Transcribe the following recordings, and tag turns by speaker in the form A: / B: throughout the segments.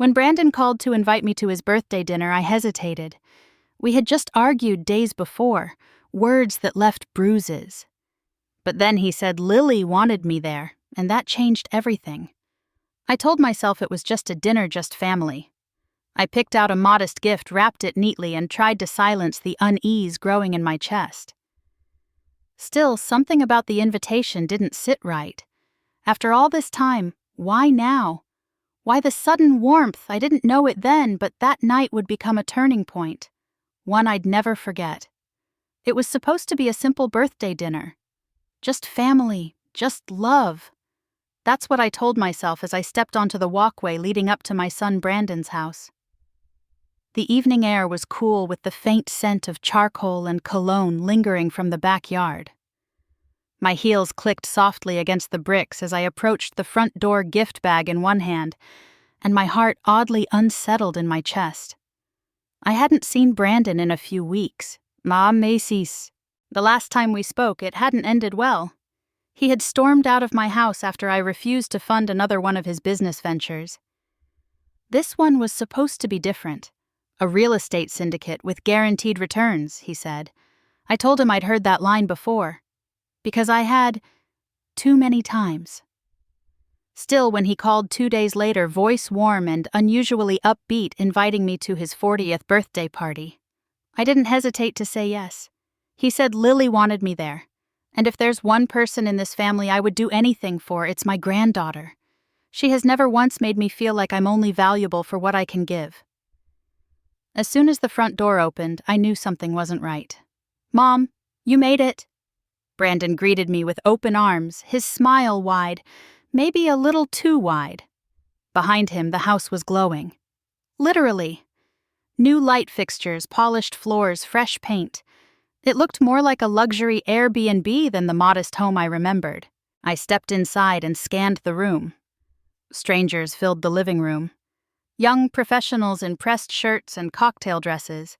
A: When Brandon called to invite me to his birthday dinner, I hesitated. We had just argued days before, words that left bruises. But then he said Lily wanted me there, and that changed everything. I told myself it was just a dinner, just family. I picked out a modest gift, wrapped it neatly, and tried to silence the unease growing in my chest. Still, something about the invitation didn't sit right. After all this time, why now? Why the sudden warmth? I didn't know it then, but that night would become a turning point. One I'd never forget. It was supposed to be a simple birthday dinner. Just family, just love. That's what I told myself as I stepped onto the walkway leading up to my son Brandon's house. The evening air was cool with the faint scent of charcoal and cologne lingering from the backyard. My heels clicked softly against the bricks as I approached the front door gift bag in one hand, and my heart oddly unsettled in my chest. I hadn't seen Brandon in a few weeks. Ma Macy's. The last time we spoke, it hadn't ended well. He had stormed out of my house after I refused to fund another one of his business ventures. This one was supposed to be different. A real estate syndicate with guaranteed returns, he said. I told him I'd heard that line before. Because I had, too many times. Still, when he called 2 days later, voice warm and unusually upbeat, inviting me to his 40th birthday party, I didn't hesitate to say yes. He said Lily wanted me there, and if there's one person in this family I would do anything for, it's my granddaughter. She has never once made me feel like I'm only valuable for what I can give. As soon as the front door opened, I knew something wasn't right. Mom, you made it. Brandon greeted me with open arms, his smile wide, maybe a little too wide. Behind him, the house was glowing. Literally. New light fixtures, polished floors, fresh paint. It looked more like a luxury Airbnb than the modest home I remembered. I stepped inside and scanned the room. Strangers filled the living room. Young professionals in pressed shirts and cocktail dresses.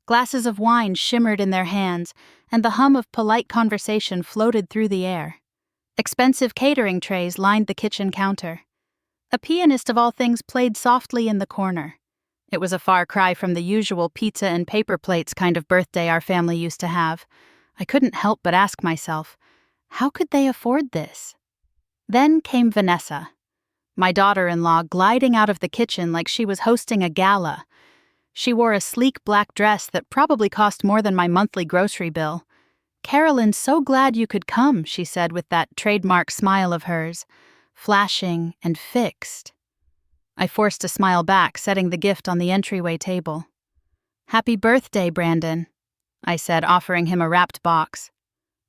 A: Glasses of wine shimmered in their hands, and the hum of polite conversation floated through the air. Expensive catering trays lined the kitchen counter. A pianist of all things played softly in the corner. It was a far cry from the usual pizza and paper plates kind of birthday our family used to have. I couldn't help but ask myself, how could they afford this? Then came Vanessa, my daughter-in-law, gliding out of the kitchen like she was hosting a gala. She wore a sleek black dress that probably cost more than my monthly grocery bill. "Carolyn, so glad you could come," she said with that trademark smile of hers, flashing and fixed. I forced a smile back, setting the gift on the entryway table. "Happy birthday, Brandon," I said, offering him a wrapped box.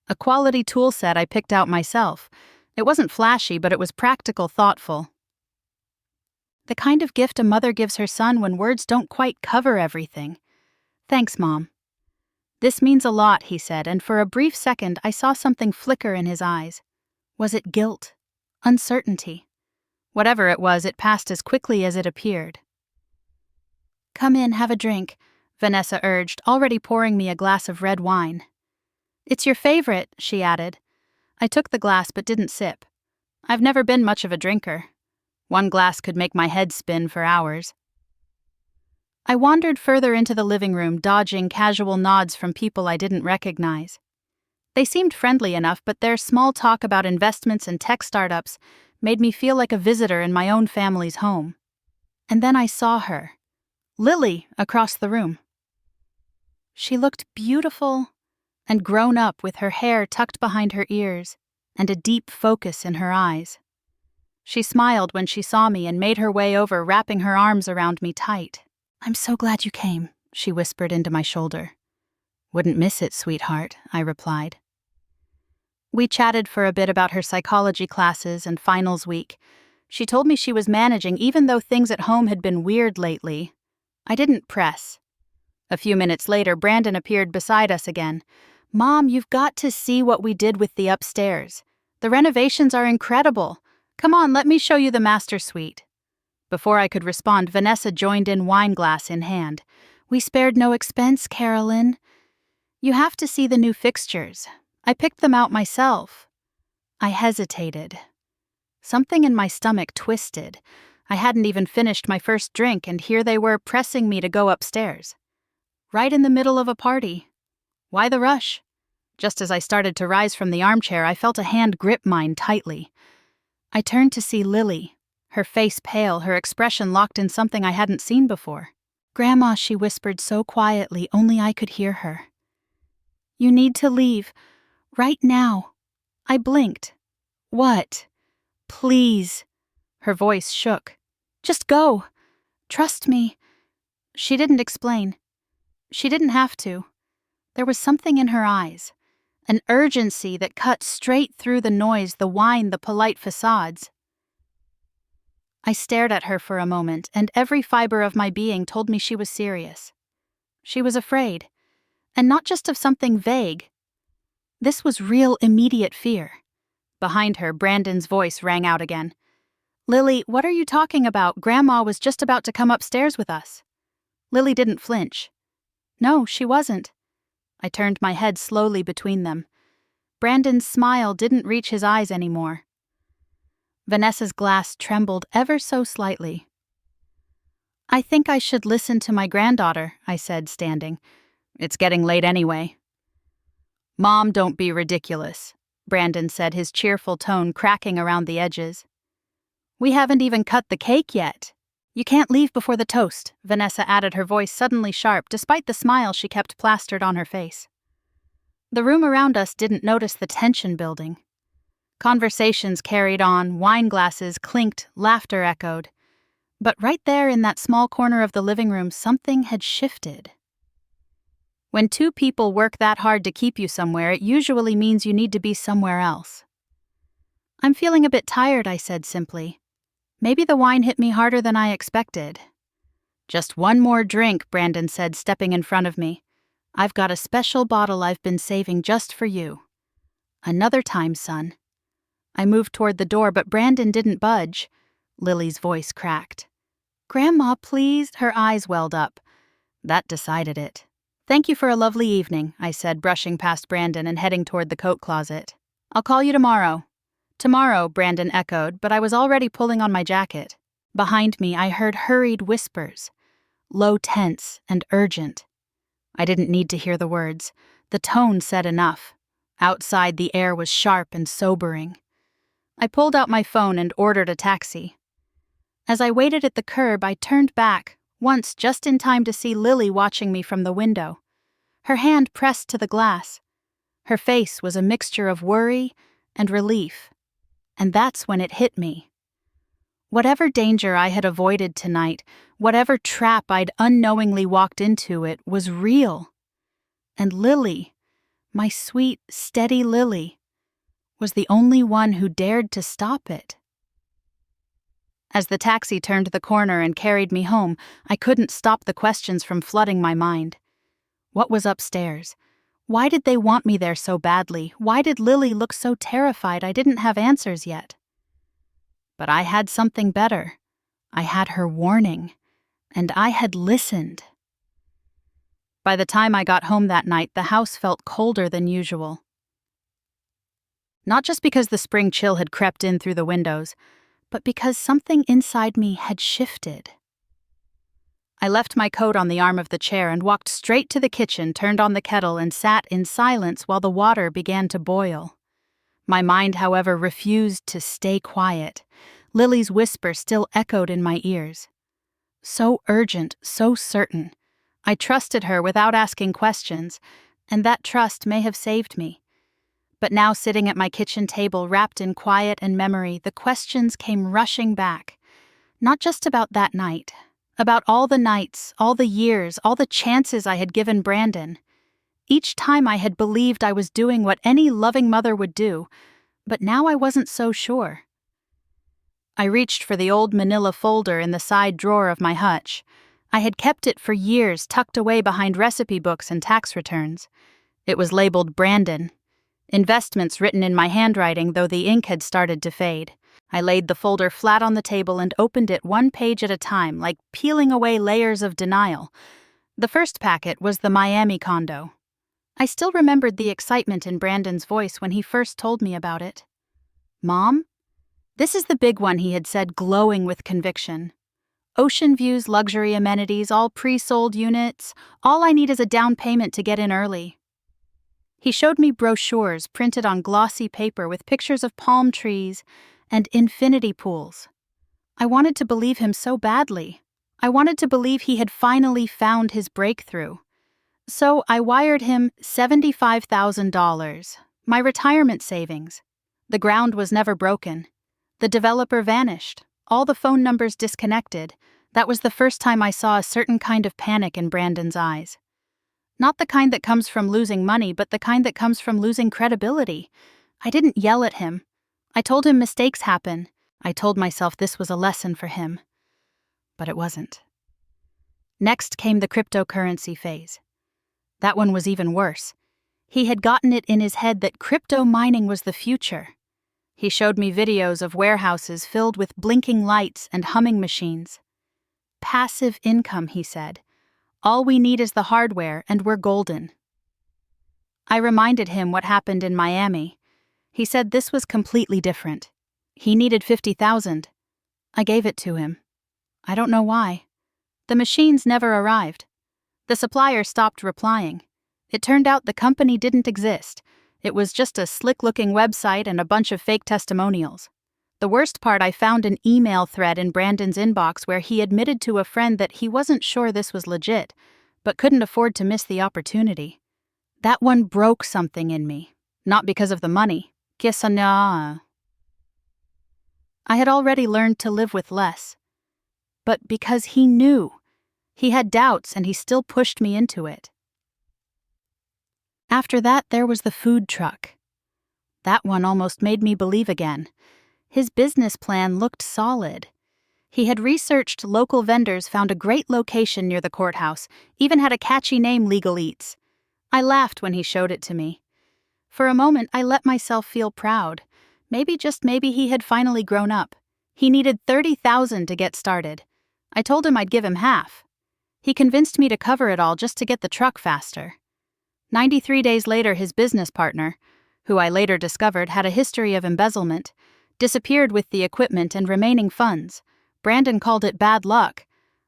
A: A quality tool set I picked out myself. It wasn't flashy, but it was practical, thoughtful. The kind of gift a mother gives her son when words don't quite cover everything. "Thanks, Mom." "This means a lot," he said, and for a brief second I saw something flicker in his eyes. Was it guilt? Uncertainty? Whatever it was, it passed as quickly as it appeared. "Come in, have a drink," Vanessa urged, already pouring me a glass of red wine. "It's your favorite," she added. I took the glass but didn't sip. I've never been much of a drinker. One glass could make my head spin for hours. I wandered further into the living room, dodging casual nods from people I didn't recognize. They seemed friendly enough, but their small talk about investments and tech startups made me feel like a visitor in my own family's home. And then I saw her, Lily, across the room. She looked beautiful and grown up, with her hair tucked behind her ears and a deep focus in her eyes. She smiled when she saw me and made her way over, wrapping her arms around me tight. "I'm so glad you came," she whispered into my shoulder. "Wouldn't miss it, sweetheart," I replied. We chatted for a bit about her psychology classes and finals week. She told me she was managing even though things at home had been weird lately. I didn't press. A few minutes later, Brandon appeared beside us again. "Mom, you've got to see what we did with the upstairs. The renovations are incredible. Come on, let me show you the master suite." Before I could respond, Vanessa joined in, wine glass in hand. "We spared no expense, Carolyn. You have to see the new fixtures. I picked them out myself." I hesitated. Something in my stomach twisted. I hadn't even finished my first drink, and here they were pressing me to go upstairs. Right in the middle of a party. Why the rush? Just as I started to rise from the armchair, I felt a hand grip mine tightly. I turned to see Lily, her face pale, her expression locked in something I hadn't seen before. "Grandma," she whispered so quietly only I could hear her. "You need to leave. Right now." I blinked. "What? Please." Her voice shook. "Just go. Trust me." She didn't explain. She didn't have to. There was something in her eyes, an urgency that cut straight through the noise, the wine, the polite facades. I stared at her for a moment, and every fiber of my being told me she was serious. She was afraid, and not just of something vague. This was real, immediate fear. Behind her, Brandon's voice rang out again. "Lily, what are you talking about? Grandma was just about to come upstairs with us." Lily didn't flinch. No, she wasn't. I turned my head slowly between them. Brandon's smile didn't reach his eyes anymore. Vanessa's glass trembled ever so slightly. "I think I should listen to my granddaughter," I said, standing. "It's getting late anyway." "Mom, don't be ridiculous," Brandon said, his cheerful tone cracking around the edges. "We haven't even cut the cake yet." "You can't leave before the toast," Vanessa added, her voice suddenly sharp, despite the smile she kept plastered on her face. The room around us didn't notice the tension building. Conversations carried on, wine glasses clinked, laughter echoed. But right there in that small corner of the living room, something had shifted. When two people work that hard to keep you somewhere, it usually means you need to be somewhere else. "I'm feeling a bit tired," I said simply. Maybe the wine hit me harder than I expected. "Just one more drink," Brandon said, stepping in front of me. "I've got a special bottle I've been saving just for you." "Another time, son." I moved toward the door, but Brandon didn't budge. Lily's voice cracked. "Grandma, please." Her eyes welled up. That decided it. "Thank you for a lovely evening," I said, brushing past Brandon and heading toward the coat closet. "I'll call you tomorrow." "Tomorrow," Brandon echoed, but I was already pulling on my jacket. Behind me, I heard hurried whispers, low, tense, and urgent. I didn't need to hear the words. The tone said enough. Outside, the air was sharp and sobering. I pulled out my phone and ordered a taxi. As I waited at the curb, I turned back, once just in time to see Lily watching me from the window. Her hand pressed to the glass. Her face was a mixture of worry and relief. And that's when it hit me. Whatever danger I had avoided tonight, whatever trap I'd unknowingly walked into, it was real. And Lily, my sweet, steady Lily, was the only one who dared to stop it. As the taxi turned the corner and carried me home, I couldn't stop the questions from flooding my mind. What was upstairs? Why did they want me there so badly? Why did Lily look so terrified? I didn't have answers yet. But I had something better. I had her warning, and I had listened. By the time I got home that night, the house felt colder than usual. Not just because the spring chill had crept in through the windows, but because something inside me had shifted. I left my coat on the arm of the chair and walked straight to the kitchen, turned on the kettle, and sat in silence while the water began to boil. My mind, however, refused to stay quiet. Lily's whisper still echoed in my ears. So urgent, so certain. I trusted her without asking questions, and that trust may have saved me. But now, sitting at my kitchen table, wrapped in quiet and memory, the questions came rushing back. Not just about that night. About all the nights, all the years, all the chances I had given Brandon. Each time I had believed I was doing what any loving mother would do, but now I wasn't so sure. I reached for the old manila folder in the side drawer of my hutch. I had kept it for years, tucked away behind recipe books and tax returns. It was labeled Brandon. Investments written in my handwriting, though the ink had started to fade. I laid the folder flat on the table and opened it one page at a time, like peeling away layers of denial. The first packet was the Miami condo. I still remembered the excitement in Brandon's voice when he first told me about it. "Mom?" This is the big one, he had said, glowing with conviction. Ocean views, luxury amenities, all pre-sold units. All I need is a down payment to get in early. He showed me brochures printed on glossy paper with pictures of palm trees and infinity pools. I wanted to believe him so badly. I wanted to believe he had finally found his breakthrough. So I wired him $75,000, my retirement savings. The ground was never broken. The developer vanished. All the phone numbers disconnected. That was the first time I saw a certain kind of panic in Brandon's eyes. Not the kind that comes from losing money, but the kind that comes from losing credibility. I didn't yell at him. I told him mistakes happen. I told myself this was a lesson for him. But it wasn't. Next came the cryptocurrency phase. That one was even worse. He had gotten it in his head that crypto mining was the future. He showed me videos of warehouses filled with blinking lights and humming machines. Passive income, he said. All we need is the hardware, and we're golden. I reminded him what happened in Miami. He said this was completely different. He needed $50,000. I gave it to him. I don't know why. The machines never arrived. The supplier stopped replying. It turned out the company didn't exist. It was just a slick-looking website and a bunch of fake testimonials. The worst part, I found an email thread in Brandon's inbox where he admitted to a friend that he wasn't sure this was legit, but couldn't afford to miss the opportunity. That one broke something in me. Not because of the money. I had already learned to live with less. But because he knew. He had doubts and he still pushed me into it. After that, there was the food truck. That one almost made me believe again. His business plan looked solid. He had researched local vendors, found a great location near the courthouse, even had a catchy name, Legal Eats. I laughed when he showed it to me. For a moment, I let myself feel proud. Maybe, just maybe, he had finally grown up. He needed $30,000 to get started. I told him I'd give him half. He convinced me to cover it all just to get the truck faster. 93 days later, his business partner, who I later discovered had a history of embezzlement, disappeared with the equipment and remaining funds. Brandon called it bad luck.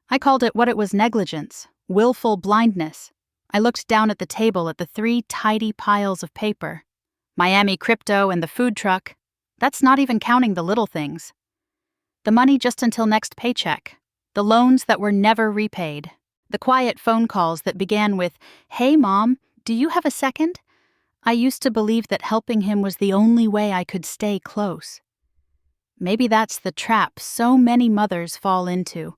A: I called it what it was: negligence, willful blindness. I looked down at the table at the 3 tidy piles of paper. Miami crypto and the food truck. That's not even counting the little things. The money just until next paycheck. The loans that were never repaid. The quiet phone calls that began with, "Hey, Mom, do you have a second?" I used to believe that helping him was the only way I could stay close. Maybe that's the trap so many mothers fall into,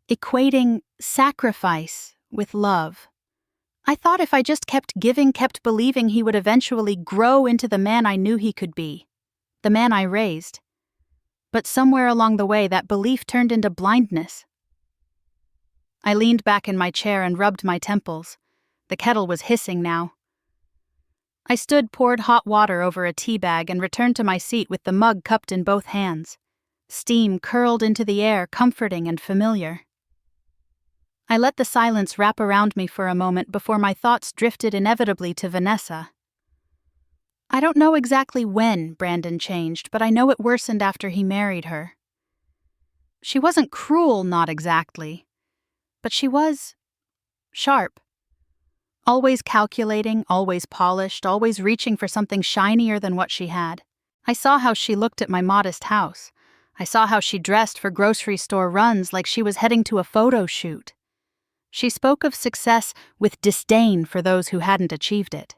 A: equating sacrifice with love. I thought if I just kept giving, kept believing, he would eventually grow into the man I knew he could be, the man I raised. But somewhere along the way, that belief turned into blindness. I leaned back in my chair and rubbed my temples. The kettle was hissing now. I stood, poured hot water over a tea bag, and returned to my seat with the mug cupped in both hands. Steam curled into the air, comforting and familiar. I let the silence wrap around me for a moment before my thoughts drifted inevitably to Vanessa. I don't know exactly when Brandon changed, but I know it worsened after he married her. She wasn't cruel, not exactly, but she was sharp. Always calculating, always polished, always reaching for something shinier than what she had. I saw how she looked at my modest house. I saw how she dressed for grocery store runs like she was heading to a photo shoot. She spoke of success with disdain for those who hadn't achieved it.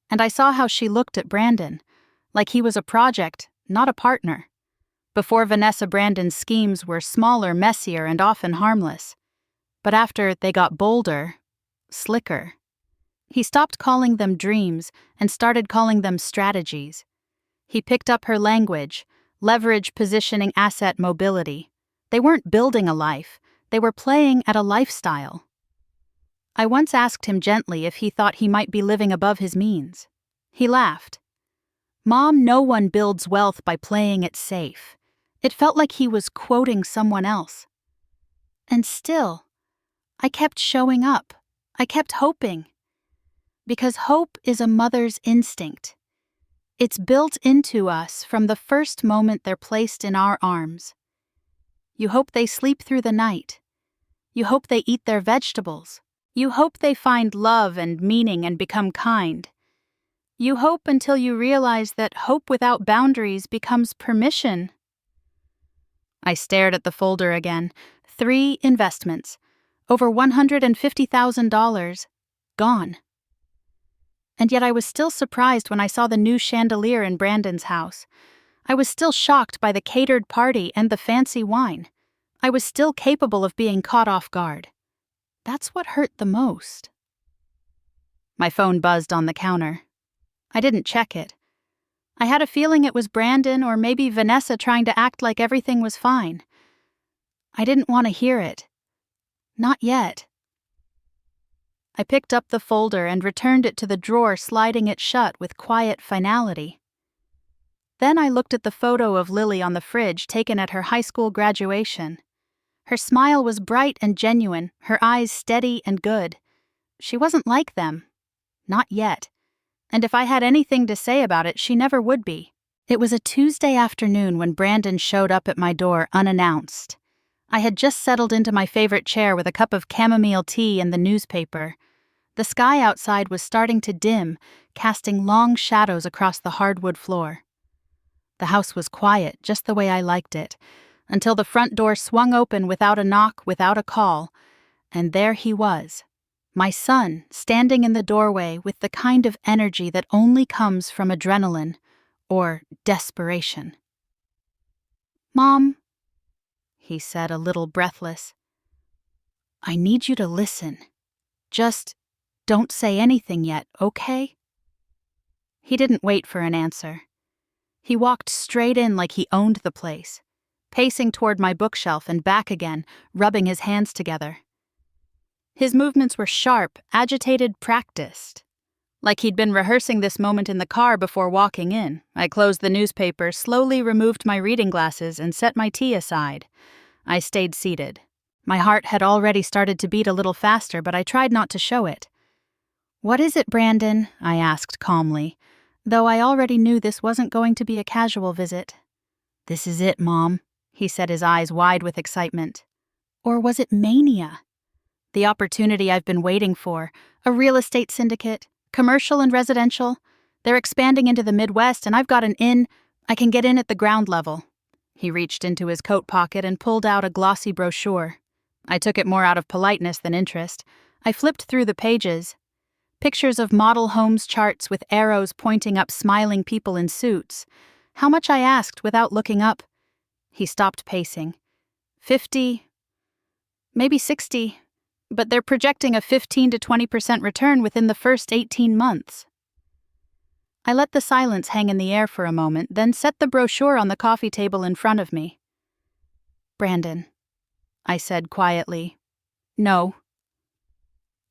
A: And I saw how she looked at Brandon, like he was a project, not a partner. Before Vanessa, Brandon's schemes were smaller, messier, and often harmless. But after they got bolder, slicker. He stopped calling them dreams and started calling them strategies. He picked up her language, leverage, positioning, asset, mobility. They weren't building a life, they were playing at a lifestyle. I once asked him gently if he thought he might be living above his means. He laughed. "Mom, no one builds wealth by playing it safe." It felt like he was quoting someone else. And still, I kept showing up. I kept hoping. Because hope is a mother's instinct. It's built into us from the first moment they're placed in our arms. You hope they sleep through the night. You hope they eat their vegetables. You hope they find love and meaning and become kind. You hope until you realize that hope without boundaries becomes permission. I stared at the folder again. 3 investments. Over $150,000. Gone. And yet I was still surprised when I saw the new chandelier in Brandon's house. I was still shocked by the catered party and the fancy wine. I was still capable of being caught off guard. That's what hurt the most. My phone buzzed on the counter. I didn't check it. I had a feeling it was Brandon or maybe Vanessa trying to act like everything was fine. I didn't want to hear it. Not yet. I picked up the folder and returned it to the drawer, sliding it shut with quiet finality. Then I looked at the photo of Lily on the fridge taken at her high school graduation. Her smile was bright and genuine, her eyes steady and good. She wasn't like them. Not yet. And if I had anything to say about it, she never would be. It was a Tuesday afternoon when Brandon showed up at my door unannounced. I had just settled into my favorite chair with a cup of chamomile tea and the newspaper. The sky outside was starting to dim, casting long shadows across the hardwood floor. The house was quiet, just the way I liked it, until the front door swung open without a knock, without a call, and there he was. My son, standing in the doorway with the kind of energy that only comes from adrenaline or desperation. "Mom," he said, a little breathless, "I need you to listen. Just don't say anything yet, okay?" He didn't wait for an answer. He walked straight in like he owned the place, pacing toward my bookshelf and back again, rubbing his hands together. His movements were sharp, agitated, practiced. Like he'd been rehearsing this moment in the car before walking in. I closed the newspaper, slowly removed my reading glasses, and set my tea aside. I stayed seated. My heart had already started to beat a little faster, but I tried not to show it. "What is it, Brandon?" I asked calmly, though I already knew this wasn't going to be a casual visit. "This is it, Mom," he said, his eyes wide with excitement. Or was it mania? The opportunity I've been waiting for, a real estate syndicate, commercial and residential. They're expanding into the Midwest and I've got an in. I can get in at the ground level. He reached into his coat pocket and pulled out a glossy brochure. I took it more out of politeness than interest. I flipped through the pages. Pictures of model homes charts with arrows pointing up smiling people in suits. How much, I asked without looking up. He stopped pacing. 50, maybe 60. But they're projecting a 15 to 20% return within the first 18 months. I let the silence hang in the air for a moment, then set the brochure on the coffee table in front of me. "Brandon," I said quietly. "No."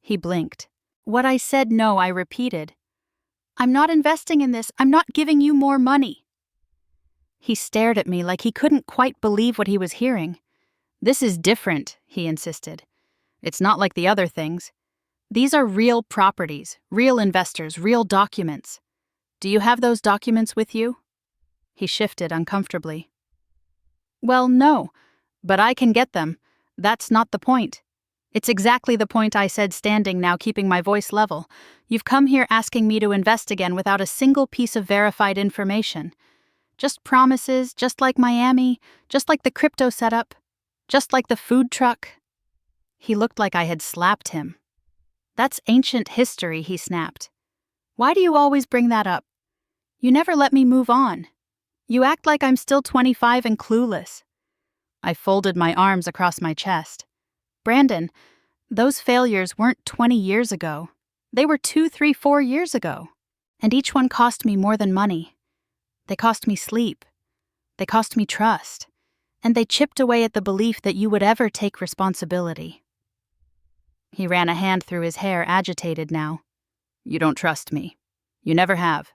A: He blinked. What I said no, I repeated. "I'm not investing in this. I'm not giving you more money." He stared at me like he couldn't quite believe what he was hearing. "This is different," he insisted. "It's not like the other things. These are real properties, real investors, real documents. Do you have those documents with you?" He shifted uncomfortably. "Well, no, but I can get them. That's not the point. It's exactly the point," I said, standing now, keeping my voice level. "You've come here asking me to invest again without a single piece of verified information. Just promises, just like Miami, just like the crypto setup, just like the food truck." He looked like I had slapped him. "That's ancient history," he snapped. "Why do you always bring that up? You never let me move on. You act like I'm still 25 and clueless." I folded my arms across my chest. "Brandon, those failures weren't 20 years ago. They were 2, 3, 4 years ago. And each one cost me more than money. They cost me sleep. They cost me trust. And they chipped away at the belief that you would ever take responsibility." He ran a hand through his hair, agitated now. "You don't trust me. You never have.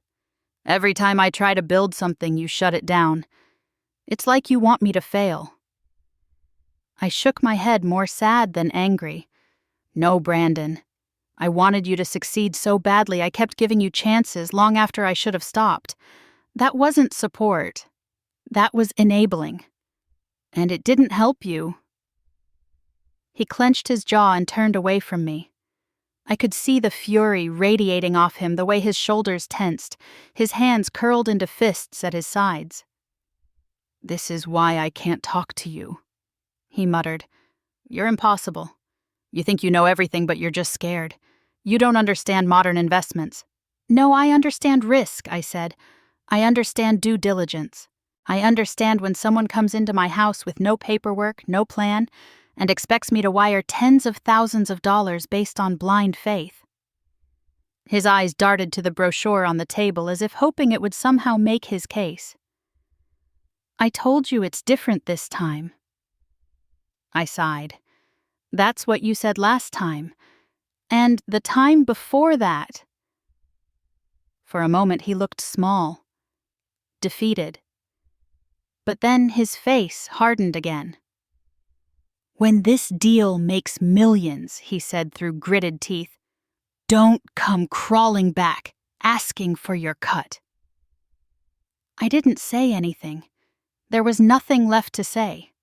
A: Every time I try to build something, you shut it down. It's like you want me to fail." I shook my head, more sad than angry. "No, Brandon. I wanted you to succeed so badly I kept giving you chances long after I should have stopped. That wasn't support. That was enabling. And it didn't help you. He clenched his jaw and turned away from me. I could see the fury radiating off him the way his shoulders tensed, his hands curled into fists at his sides. "This is why I can't talk to you," he muttered. "You're impossible. You think you know everything, but you're just scared. You don't understand modern investments." "No, I understand risk," I said. "I understand due diligence. I understand when someone comes into my house with no paperwork, no plan, and expects me to wire tens of thousands of dollars based on blind faith." His eyes darted to the brochure on the table as if hoping it would somehow make his case. "I told you it's different this time." I sighed. "That's what you said last time. And the time before that." For a moment he looked small, defeated. But then his face hardened again. "When this deal makes millions," he said through gritted teeth, "don't come crawling back, asking for your cut." I didn't say anything. There was nothing left to say.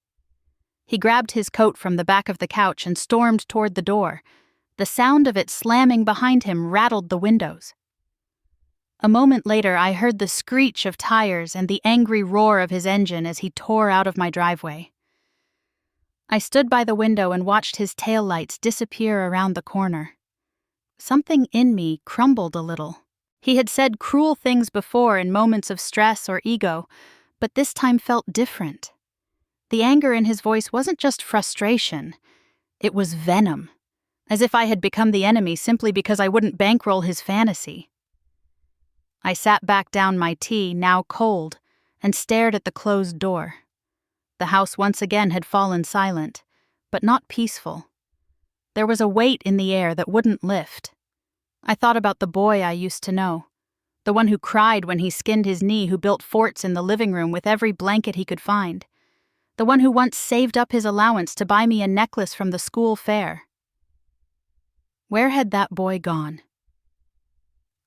A: He grabbed his coat from the back of the couch and stormed toward the door. The sound of it slamming behind him rattled the windows. A moment later, I heard the screech of tires and the angry roar of his engine as he tore out of my driveway. I stood by the window and watched his taillights disappear around the corner. Something in me crumbled a little. He had said cruel things before in moments of stress or ego, but this time felt different. The anger in his voice wasn't just frustration. It was venom, as if I had become the enemy simply because I wouldn't bankroll his fantasy. I sat back down my tea, now cold, and stared at the closed door. The house once again had fallen silent, but not peaceful. There was a weight in the air that wouldn't lift. I thought about the boy I used to know, the one who cried when he skinned his knee, who built forts in the living room with every blanket he could find, the one who once saved up his allowance to buy me a necklace from the school fair. Where had that boy gone?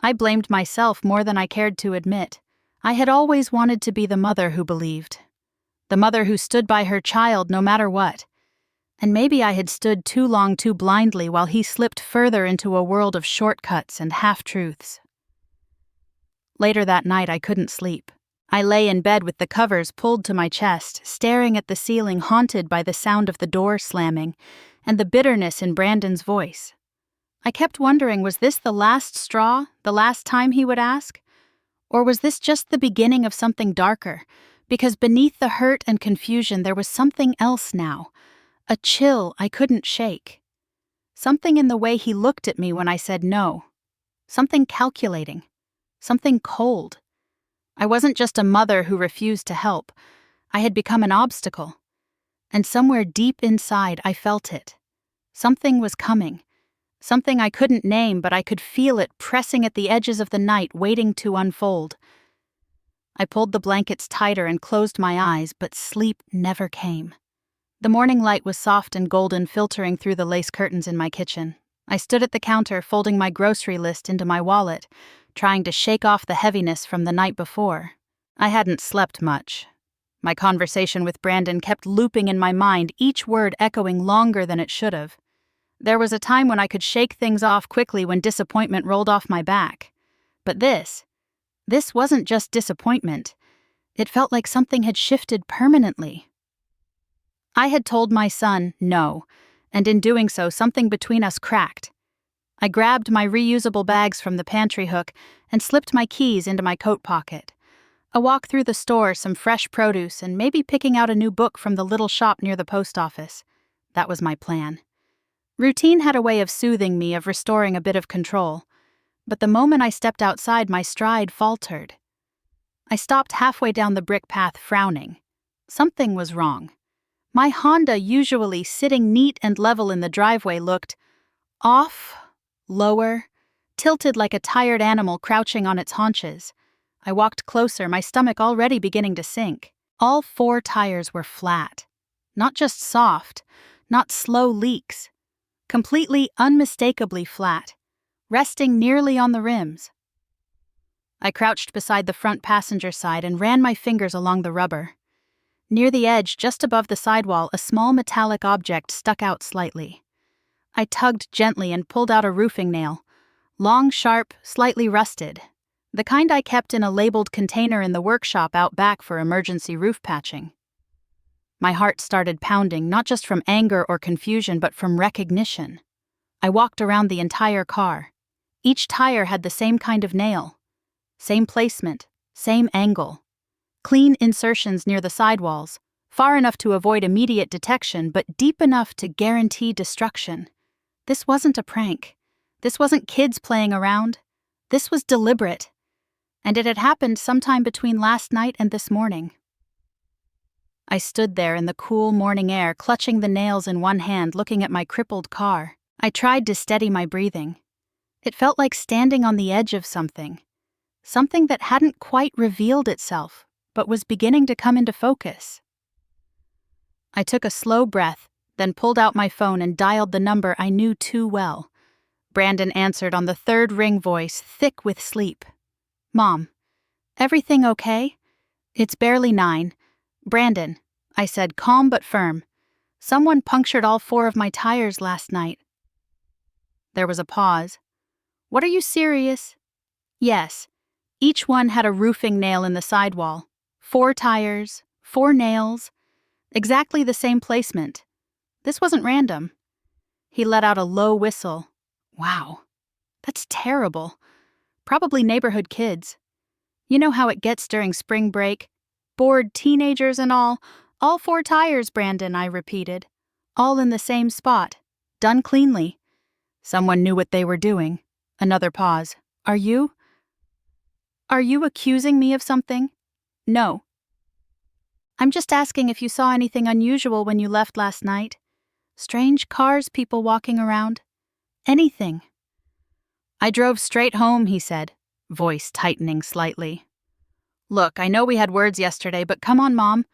A: I blamed myself more than I cared to admit. I had always wanted to be the mother who believed, the mother who stood by her child no matter what. And maybe I had stood too long too blindly while he slipped further into a world of shortcuts and half-truths. Later that night I couldn't sleep. I lay in bed with the covers pulled to my chest, staring at the ceiling, haunted by the sound of the door slamming and the bitterness in Brandon's voice. I kept wondering, was this the last straw, the last time he would ask? Or was this just the beginning of something darker? Because beneath the hurt and confusion there was something else now, a chill I couldn't shake. Something in the way he looked at me when I said no. Something calculating. Something cold. I wasn't just a mother who refused to help. I had become an obstacle. And somewhere deep inside I felt it. Something was coming. Something I couldn't name, but I could feel it pressing at the edges of the night, waiting to unfold. I pulled the blankets tighter and closed my eyes, but sleep never came. The morning light was soft and golden, filtering through the lace curtains in my kitchen. I stood at the counter, folding my grocery list into my wallet, trying to shake off the heaviness from the night before. I hadn't slept much. My conversation with Brandon kept looping in my mind, each word echoing longer than it should have. There was a time when I could shake things off quickly when disappointment rolled off my back. But this wasn't just disappointment. It felt like something had shifted permanently. I had told my son no, and in doing so, something between us cracked. I grabbed my reusable bags from the pantry hook and slipped my keys into my coat pocket. A walk through the store, some fresh produce, and maybe picking out a new book from the little shop near the post office. That was my plan. Routine had a way of soothing me, of restoring a bit of control. But the moment I stepped outside, my stride faltered. I stopped halfway down the brick path, frowning. Something was wrong. My Honda, usually sitting neat and level in the driveway, looked off, lower, tilted like a tired animal crouching on its haunches. I walked closer, my stomach already beginning to sink. All 4 tires were flat. Not just soft, not slow leaks. Completely, unmistakably flat, resting nearly on the rims. I crouched beside the front passenger side and ran my fingers along the rubber. Near the edge, just above the sidewall, a small metallic object stuck out slightly. I tugged gently and pulled out a roofing nail. Long, sharp, slightly rusted. The kind I kept in a labeled container in the workshop out back for emergency roof patching. My heart started pounding, not just from anger or confusion, but from recognition. I walked around the entire car. Each tire had the same kind of nail. Same placement, same angle. Clean insertions near the sidewalls, far enough to avoid immediate detection, but deep enough to guarantee destruction. This wasn't a prank. This wasn't kids playing around. This was deliberate. And it had happened sometime between last night and this morning. I stood there in the cool morning air, clutching the nails in one hand, looking at my crippled car. I tried to steady my breathing. It felt like standing on the edge of something. Something that hadn't quite revealed itself, but was beginning to come into focus. I took a slow breath, then pulled out my phone and dialed the number I knew too well. Brandon answered on the third ring, voice thick with sleep. "Mom, everything okay? It's barely 9. Brandon," I said, calm but firm. "Someone punctured all 4 of my tires last night." There was a pause. "What, are you serious?" "Yes. Each one had a roofing nail in the sidewall. 4 tires, 4 nails, exactly the same placement. This wasn't random." He let out a low whistle. "Wow, that's terrible. Probably neighborhood kids. You know how it gets during spring break? Bored teenagers and all 4 tires, Brandon," I repeated. "All in the same spot. Done cleanly." Someone knew what they were doing. Another pause. Are you accusing me of something?" "No. I'm just asking if you saw anything unusual when you left last night. Strange cars, people walking around. Anything." "I drove straight home," he said, voice tightening slightly. "Look, I know we had words yesterday, but come on, Mom.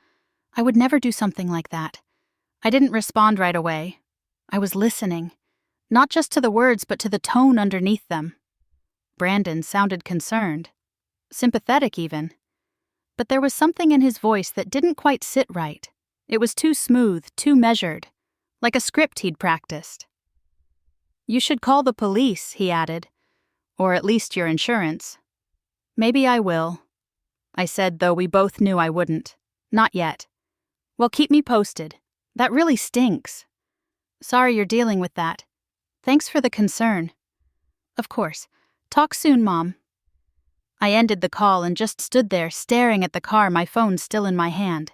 A: I would never do something like that." I didn't respond right away. I was listening, not just to the words, but to the tone underneath them. Brandon sounded concerned, sympathetic even. But there was something in his voice that didn't quite sit right. It was too smooth, too measured, like a script he'd practiced. "You should call the police," he added, "or at least your insurance." "Maybe I will," I said, though we both knew I wouldn't. "Not yet." "Well, keep me posted. That really stinks." "Sorry you're dealing with that. Thanks for the concern." "Of course. Talk soon, Mom." I ended the call and just stood there staring at the car, my phone still in my hand.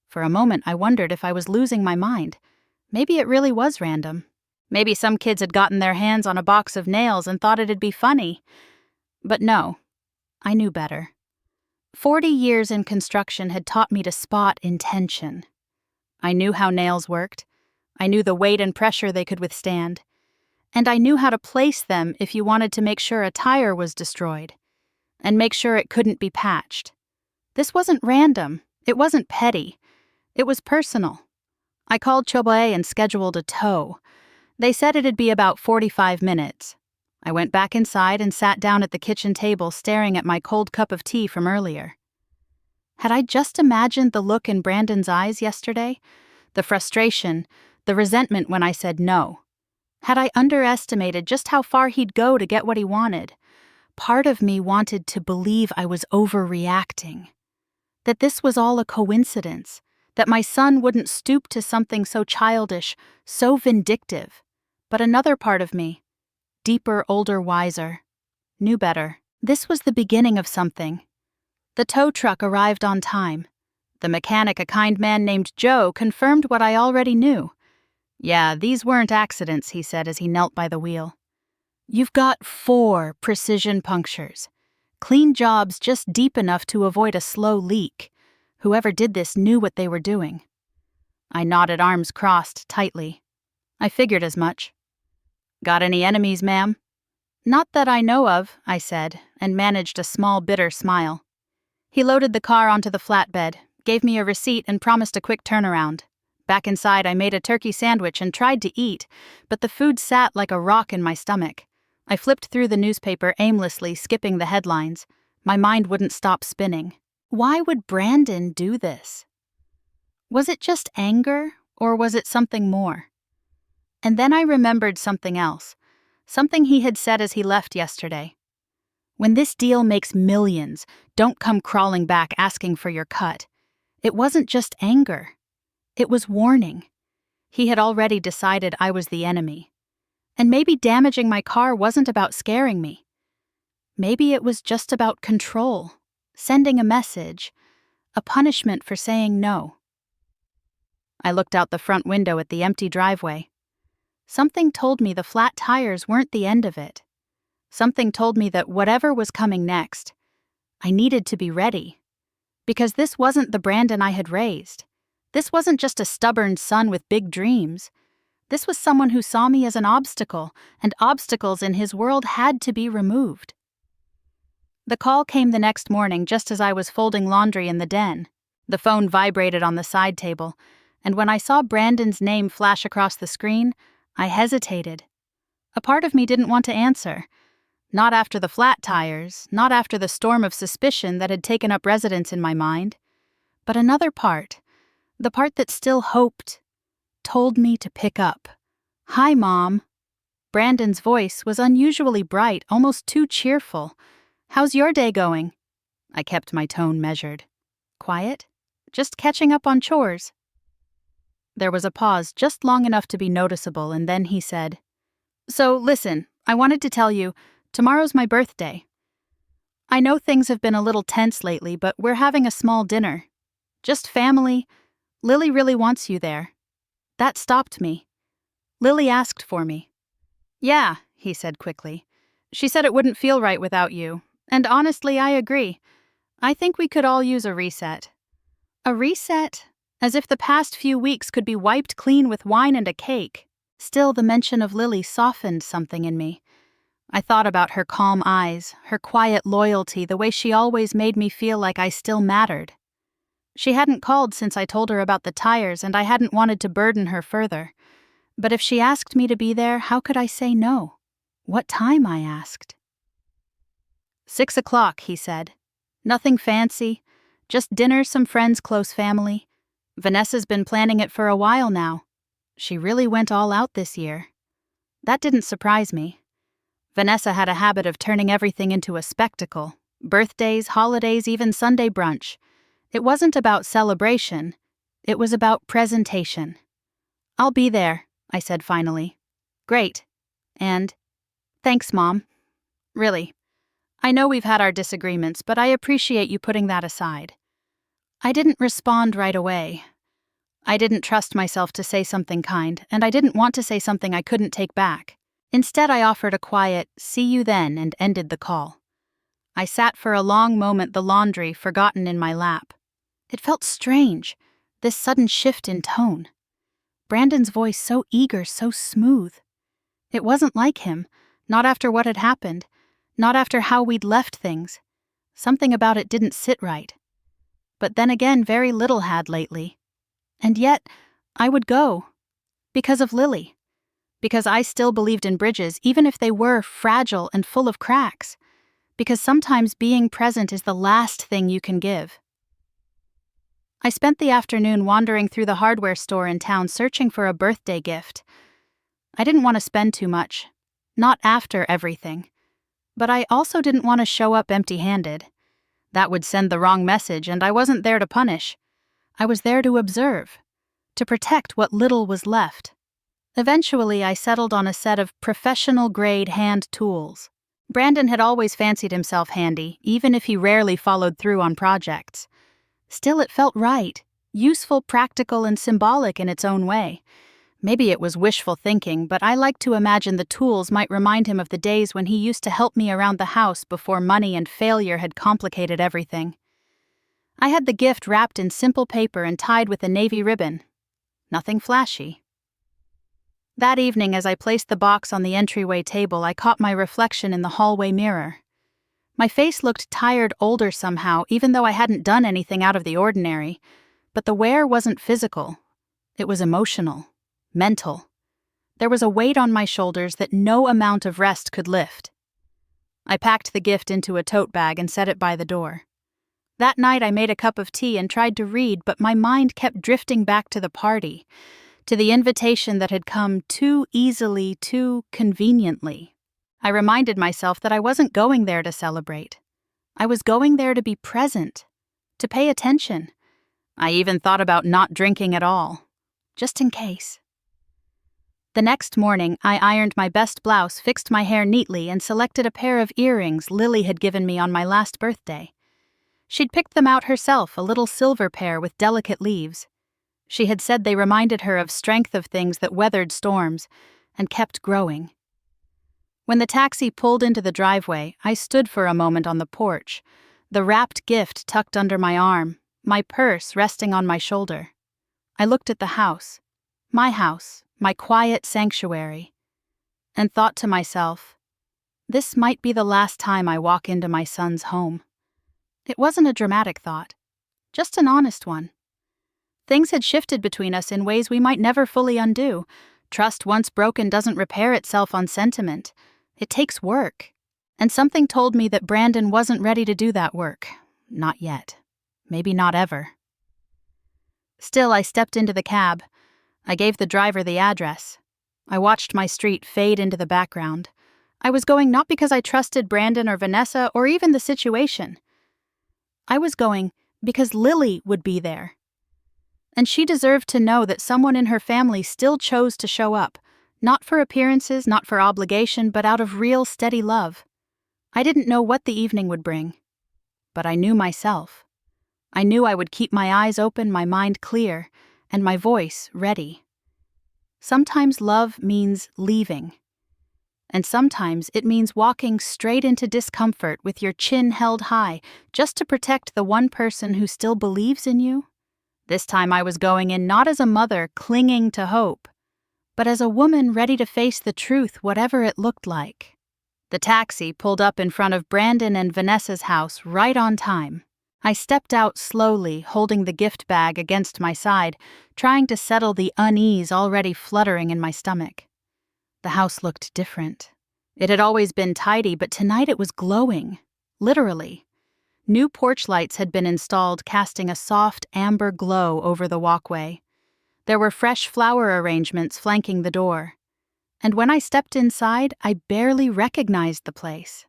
A: For a moment I wondered if I was losing my mind. Maybe it really was random. Maybe some kids had gotten their hands on a box of nails and thought it'd be funny. But no, I knew better. 40 years in construction had taught me to spot intention. I knew how nails worked. I knew the weight and pressure they could withstand. And I knew how to place them if you wanted to make sure a tire was destroyed, and make sure it couldn't be patched. This wasn't random. It wasn't petty. It was personal. I called Choboe and scheduled a tow. They said it'd be about 45 minutes. I went back inside and sat down at the kitchen table staring at my cold cup of tea from earlier. Had I just imagined the look in Brandon's eyes yesterday? The frustration, the resentment when I said no. Had I underestimated just how far he'd go to get what he wanted? Part of me wanted to believe I was overreacting. That this was all a coincidence. That my son wouldn't stoop to something so childish, so vindictive. But another part of me, deeper, older, wiser, knew better. This was the beginning of something. The tow truck arrived on time. The mechanic, a kind man named Joe, confirmed what I already knew. "Yeah, these weren't accidents," he said as he knelt by the wheel. "You've got 4 precision punctures. Clean jobs just deep enough to avoid a slow leak. Whoever did this knew what they were doing." I nodded, arms crossed tightly. "I figured as much." "Got any enemies, ma'am?" "Not that I know of," I said, and managed a small bitter smile. He loaded the car onto the flatbed, gave me a receipt, and promised a quick turnaround. Back inside, I made a turkey sandwich and tried to eat, but the food sat like a rock in my stomach. I flipped through the newspaper aimlessly, skipping the headlines. My mind wouldn't stop spinning. Why would Brandon do this? Was it just anger, or was it something more? And then I remembered something else, something he had said as he left yesterday. When this deal makes millions, don't come crawling back asking for your cut. It wasn't just anger. It was warning. He had already decided I was the enemy. And maybe damaging my car wasn't about scaring me. Maybe it was just about control, sending a message, a punishment for saying no. I looked out the front window at the empty driveway. Something told me the flat tires weren't the end of it. Something told me that whatever was coming next, I needed to be ready. Because this wasn't the Brandon I had raised. This wasn't just a stubborn son with big dreams. This was someone who saw me as an obstacle, and obstacles in his world had to be removed. The call came the next morning just as I was folding laundry in the den. The phone vibrated on the side table, and when I saw Brandon's name flash across the screen, I hesitated. A part of me didn't want to answer. Not after the flat tires, not after the storm of suspicion that had taken up residence in my mind. But another part, the part that still hoped, told me to pick up. "Hi, Mom." Brandon's voice was unusually bright, almost too cheerful. "How's your day going?" I kept my tone measured. "Quiet? Just catching up on chores." There was a pause just long enough to be noticeable, and then he said, "So, listen, I wanted to tell you, tomorrow's my birthday. I know things have been a little tense lately, but we're having a small dinner. Just family. Lily really wants you there." That stopped me. Lily asked for me. "Yeah," he said quickly. "She said it wouldn't feel right without you. And honestly, I agree. I think we could all use a reset." A reset? As if the past few weeks could be wiped clean with wine and a cake. Still, the mention of Lily softened something in me. I thought about her calm eyes, her quiet loyalty, the way she always made me feel like I still mattered. She hadn't called since I told her about the tires, and I hadn't wanted to burden her further. But if she asked me to be there, how could I say no? What time, I asked. 6 o'clock, he said. Nothing fancy. Just dinner, some friends, close family. Vanessa's been planning it for a while now. She really went all out this year. That didn't surprise me. Vanessa had a habit of turning everything into a spectacle. Birthdays, holidays, even Sunday brunch. It wasn't about celebration. It was about presentation. "I'll be there," I said finally. "Great." And, "Thanks, Mom. Really. I know we've had our disagreements, but I appreciate you putting that aside." I didn't respond right away. I didn't trust myself to say something kind, and I didn't want to say something I couldn't take back. Instead, I offered a quiet, "See you then," and ended the call. I sat for a long moment, the laundry forgotten in my lap. It felt strange, this sudden shift in tone. Brandon's voice so eager, so smooth. It wasn't like him, not after what had happened, not after how we'd left things. Something about it didn't sit right. But then again, very little had lately. And yet, I would go. Because of Lily. Because I still believed in bridges, even if they were fragile and full of cracks. Because sometimes being present is the last thing you can give. I spent the afternoon wandering through the hardware store in town searching for a birthday gift. I didn't want to spend too much. Not after everything. But I also didn't want to show up empty-handed. That would send the wrong message, and I wasn't there to punish. I was there to observe. To protect what little was left. Eventually, I settled on a set of professional-grade hand tools. Brandon had always fancied himself handy, even if he rarely followed through on projects. Still, it felt right, useful, practical, and symbolic in its own way. Maybe it was wishful thinking, but I liked to imagine the tools might remind him of the days when he used to help me around the house before money and failure had complicated everything. I had the gift wrapped in simple paper and tied with a navy ribbon. Nothing flashy. That evening, as I placed the box on the entryway table, I caught my reflection in the hallway mirror. My face looked tired, older somehow, even though I hadn't done anything out of the ordinary. But the wear wasn't physical. It was emotional, mental. There was a weight on my shoulders that no amount of rest could lift. I packed the gift into a tote bag and set it by the door. That night I made a cup of tea and tried to read, but my mind kept drifting back to the party, to the invitation that had come too easily, too conveniently. I reminded myself that I wasn't going there to celebrate. I was going there to be present, to pay attention. I even thought about not drinking at all, just in case. The next morning, I ironed my best blouse, fixed my hair neatly, and selected a pair of earrings Lily had given me on my last birthday. She'd picked them out herself, a little silver pair with delicate leaves. She had said they reminded her of strength of things that weathered storms and kept growing. When the taxi pulled into the driveway, I stood for a moment on the porch, the wrapped gift tucked under my arm, my purse resting on my shoulder. I looked at the house, my quiet sanctuary, and thought to myself, this might be the last time I walk into my son's home. It wasn't a dramatic thought, just an honest one. Things had shifted between us in ways we might never fully undo. Trust once broken doesn't repair itself on sentiment. It takes work. And something told me that Brandon wasn't ready to do that work. Not yet. Maybe not ever. Still, I stepped into the cab. I gave the driver the address. I watched my street fade into the background. I was going not because I trusted Brandon or Vanessa or even the situation. I was going because Lily would be there. And she deserved to know that someone in her family still chose to show up, not for appearances, not for obligation, but out of real, steady love. I didn't know what the evening would bring, but I knew myself. I knew I would keep my eyes open, my mind clear, and my voice ready. Sometimes love means leaving, and sometimes it means walking straight into discomfort with your chin held high just to protect the one person who still believes in you. This time I was going in not as a mother clinging to hope, but as a woman ready to face the truth, whatever it looked like. The taxi pulled up in front of Brandon and Vanessa's house right on time. I stepped out slowly, holding the gift bag against my side, trying to settle the unease already fluttering in my stomach. The house looked different. It had always been tidy, but tonight it was glowing. Literally. New porch lights had been installed, casting a soft amber glow over the walkway. There were fresh flower arrangements flanking the door. And when I stepped inside, I barely recognized the place.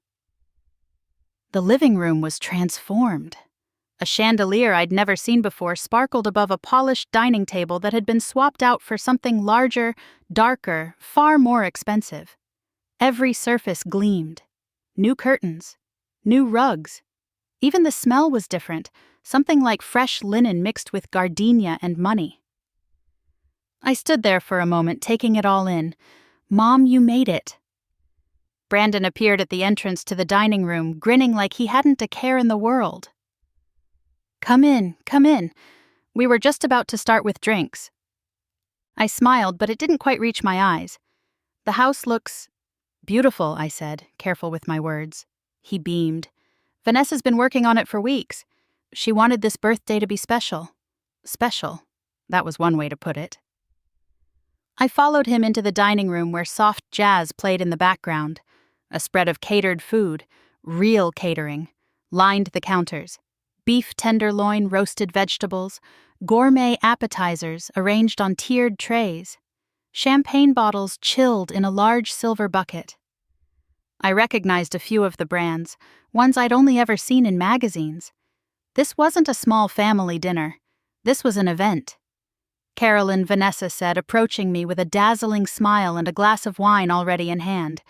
A: The living room was transformed. A chandelier I'd never seen before sparkled above a polished dining table that had been swapped out for something larger, darker, far more expensive. Every surface gleamed. New curtains. New rugs. Even the smell was different, something like fresh linen mixed with gardenia and money. I stood there for a moment, taking it all in. Mom, you made it. Brandon appeared at the entrance to the dining room, grinning like he hadn't a care in the world. Come in, come in. We were just about to start with drinks. I smiled, but it didn't quite reach my eyes. The house looks beautiful, I said, careful with my words. He beamed. Vanessa's been working on it for weeks. She wanted this birthday to be special. Special. That was one way to put it. I followed him into the dining room where soft jazz played in the background. A spread of catered food, real catering, lined the counters. Beef tenderloin, roasted vegetables, gourmet appetizers arranged on tiered trays. Champagne bottles chilled in a large silver bucket. I recognized a few of the brands, ones I'd only ever seen in magazines. This wasn't a small family dinner. This was an event. Carolyn, Vanessa said, approaching me with a dazzling smile and a glass of wine already in hand.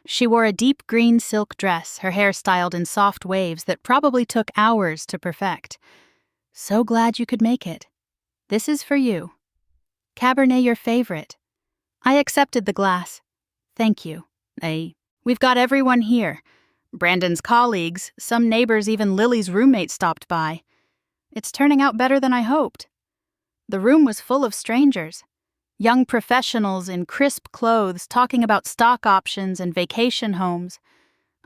A: She wore a deep green silk dress, her hair styled in soft waves that probably took hours to perfect. So glad you could make it. This is for you. Cabernet your favorite. I accepted the glass. Thank you. We've got everyone here. Brandon's colleagues, some neighbors, even Lily's roommate stopped by. It's turning out better than I hoped. The room was full of strangers. Young professionals in crisp clothes talking about stock options and vacation homes.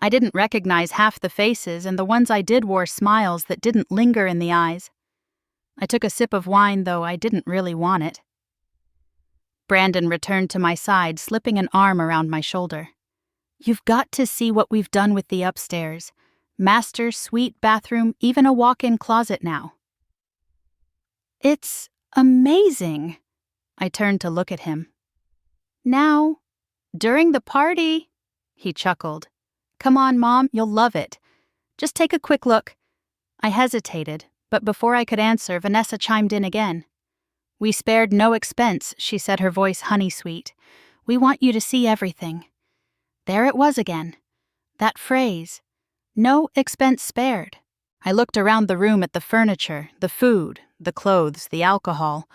A: I didn't recognize half the faces, and the ones I did wore smiles that didn't linger in the eyes. I took a sip of wine, though I didn't really want it. Brandon returned to my side, slipping an arm around my shoulder. You've got to see what we've done with the upstairs. Master suite, bathroom, even a walk-in closet now. It's amazing. I turned to look at him. Now, during the party, he chuckled. Come on, Mom, you'll love it. Just take a quick look. I hesitated, but before I could answer, Vanessa chimed in again. We spared no expense, she said, her voice honey-sweet. We want you to see everything. There it was again. That phrase. No expense spared. I looked around the room at the furniture, the food, the clothes, the alcohol.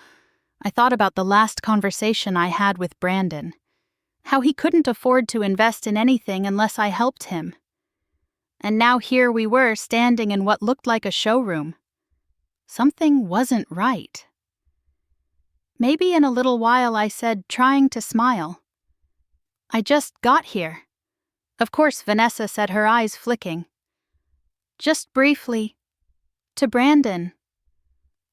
A: I thought about the last conversation I had with Brandon. How he couldn't afford to invest in anything unless I helped him. And now here we were standing in what looked like a showroom. Something wasn't right. Maybe in a little while, I said, trying to smile. I just got here. Of course, Vanessa said, her eyes flicking. Just briefly. To Brandon.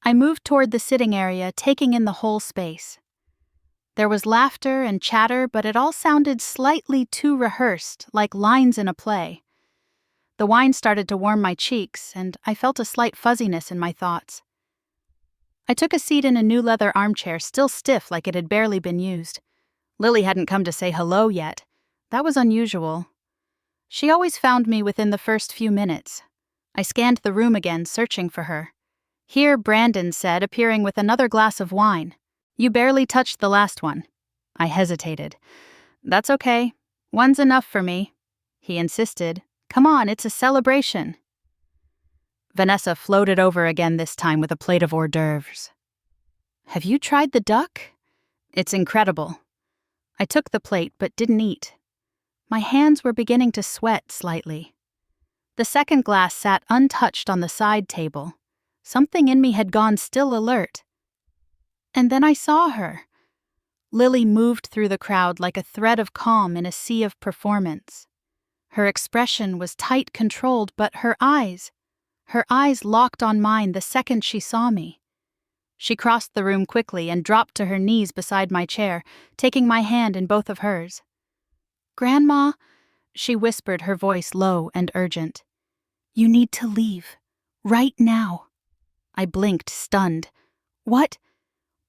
A: I moved toward the sitting area, taking in the whole space. There was laughter and chatter, but it all sounded slightly too rehearsed, like lines in a play. The wine started to warm my cheeks, and I felt a slight fuzziness in my thoughts. I took a seat in a new leather armchair, still stiff like it had barely been used. Lily hadn't come to say hello yet. That was unusual. She always found me within the first few minutes. I scanned the room again, searching for her. Here, Brandon said, appearing with another glass of wine. You barely touched the last one. I hesitated. That's okay. One's enough for me. He insisted. Come on, it's a celebration. Vanessa floated over again this time with a plate of hors d'oeuvres. Have you tried the duck? It's incredible. I took the plate but didn't eat. My hands were beginning to sweat slightly. The second glass sat untouched on the side table. Something in me had gone still alert. And then I saw her. Lily moved through the crowd like a thread of calm in a sea of performance. Her expression was tight controlled, but her eyes locked on mine the second she saw me. She crossed the room quickly and dropped to her knees beside my chair, taking my hand in both of hers. Grandma, she whispered, her voice low and urgent. You need to leave. Right now. I blinked, stunned. What?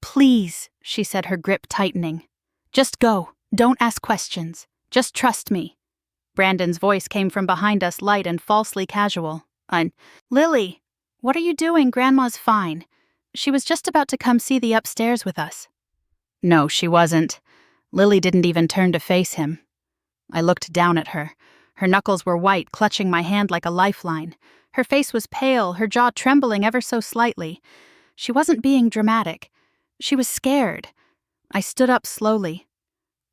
A: Please, she said, her grip tightening. Just go. Don't ask questions. Just trust me. Brandon's voice came from behind us, light and falsely casual. Lily, what are you doing? Grandma's fine. She was just about to come see the upstairs with us. No, she wasn't. Lily didn't even turn to face him. I looked down at her. Her knuckles were white, clutching my hand like a lifeline. Her face was pale, her jaw trembling ever so slightly. She wasn't being dramatic. She was scared. I stood up slowly.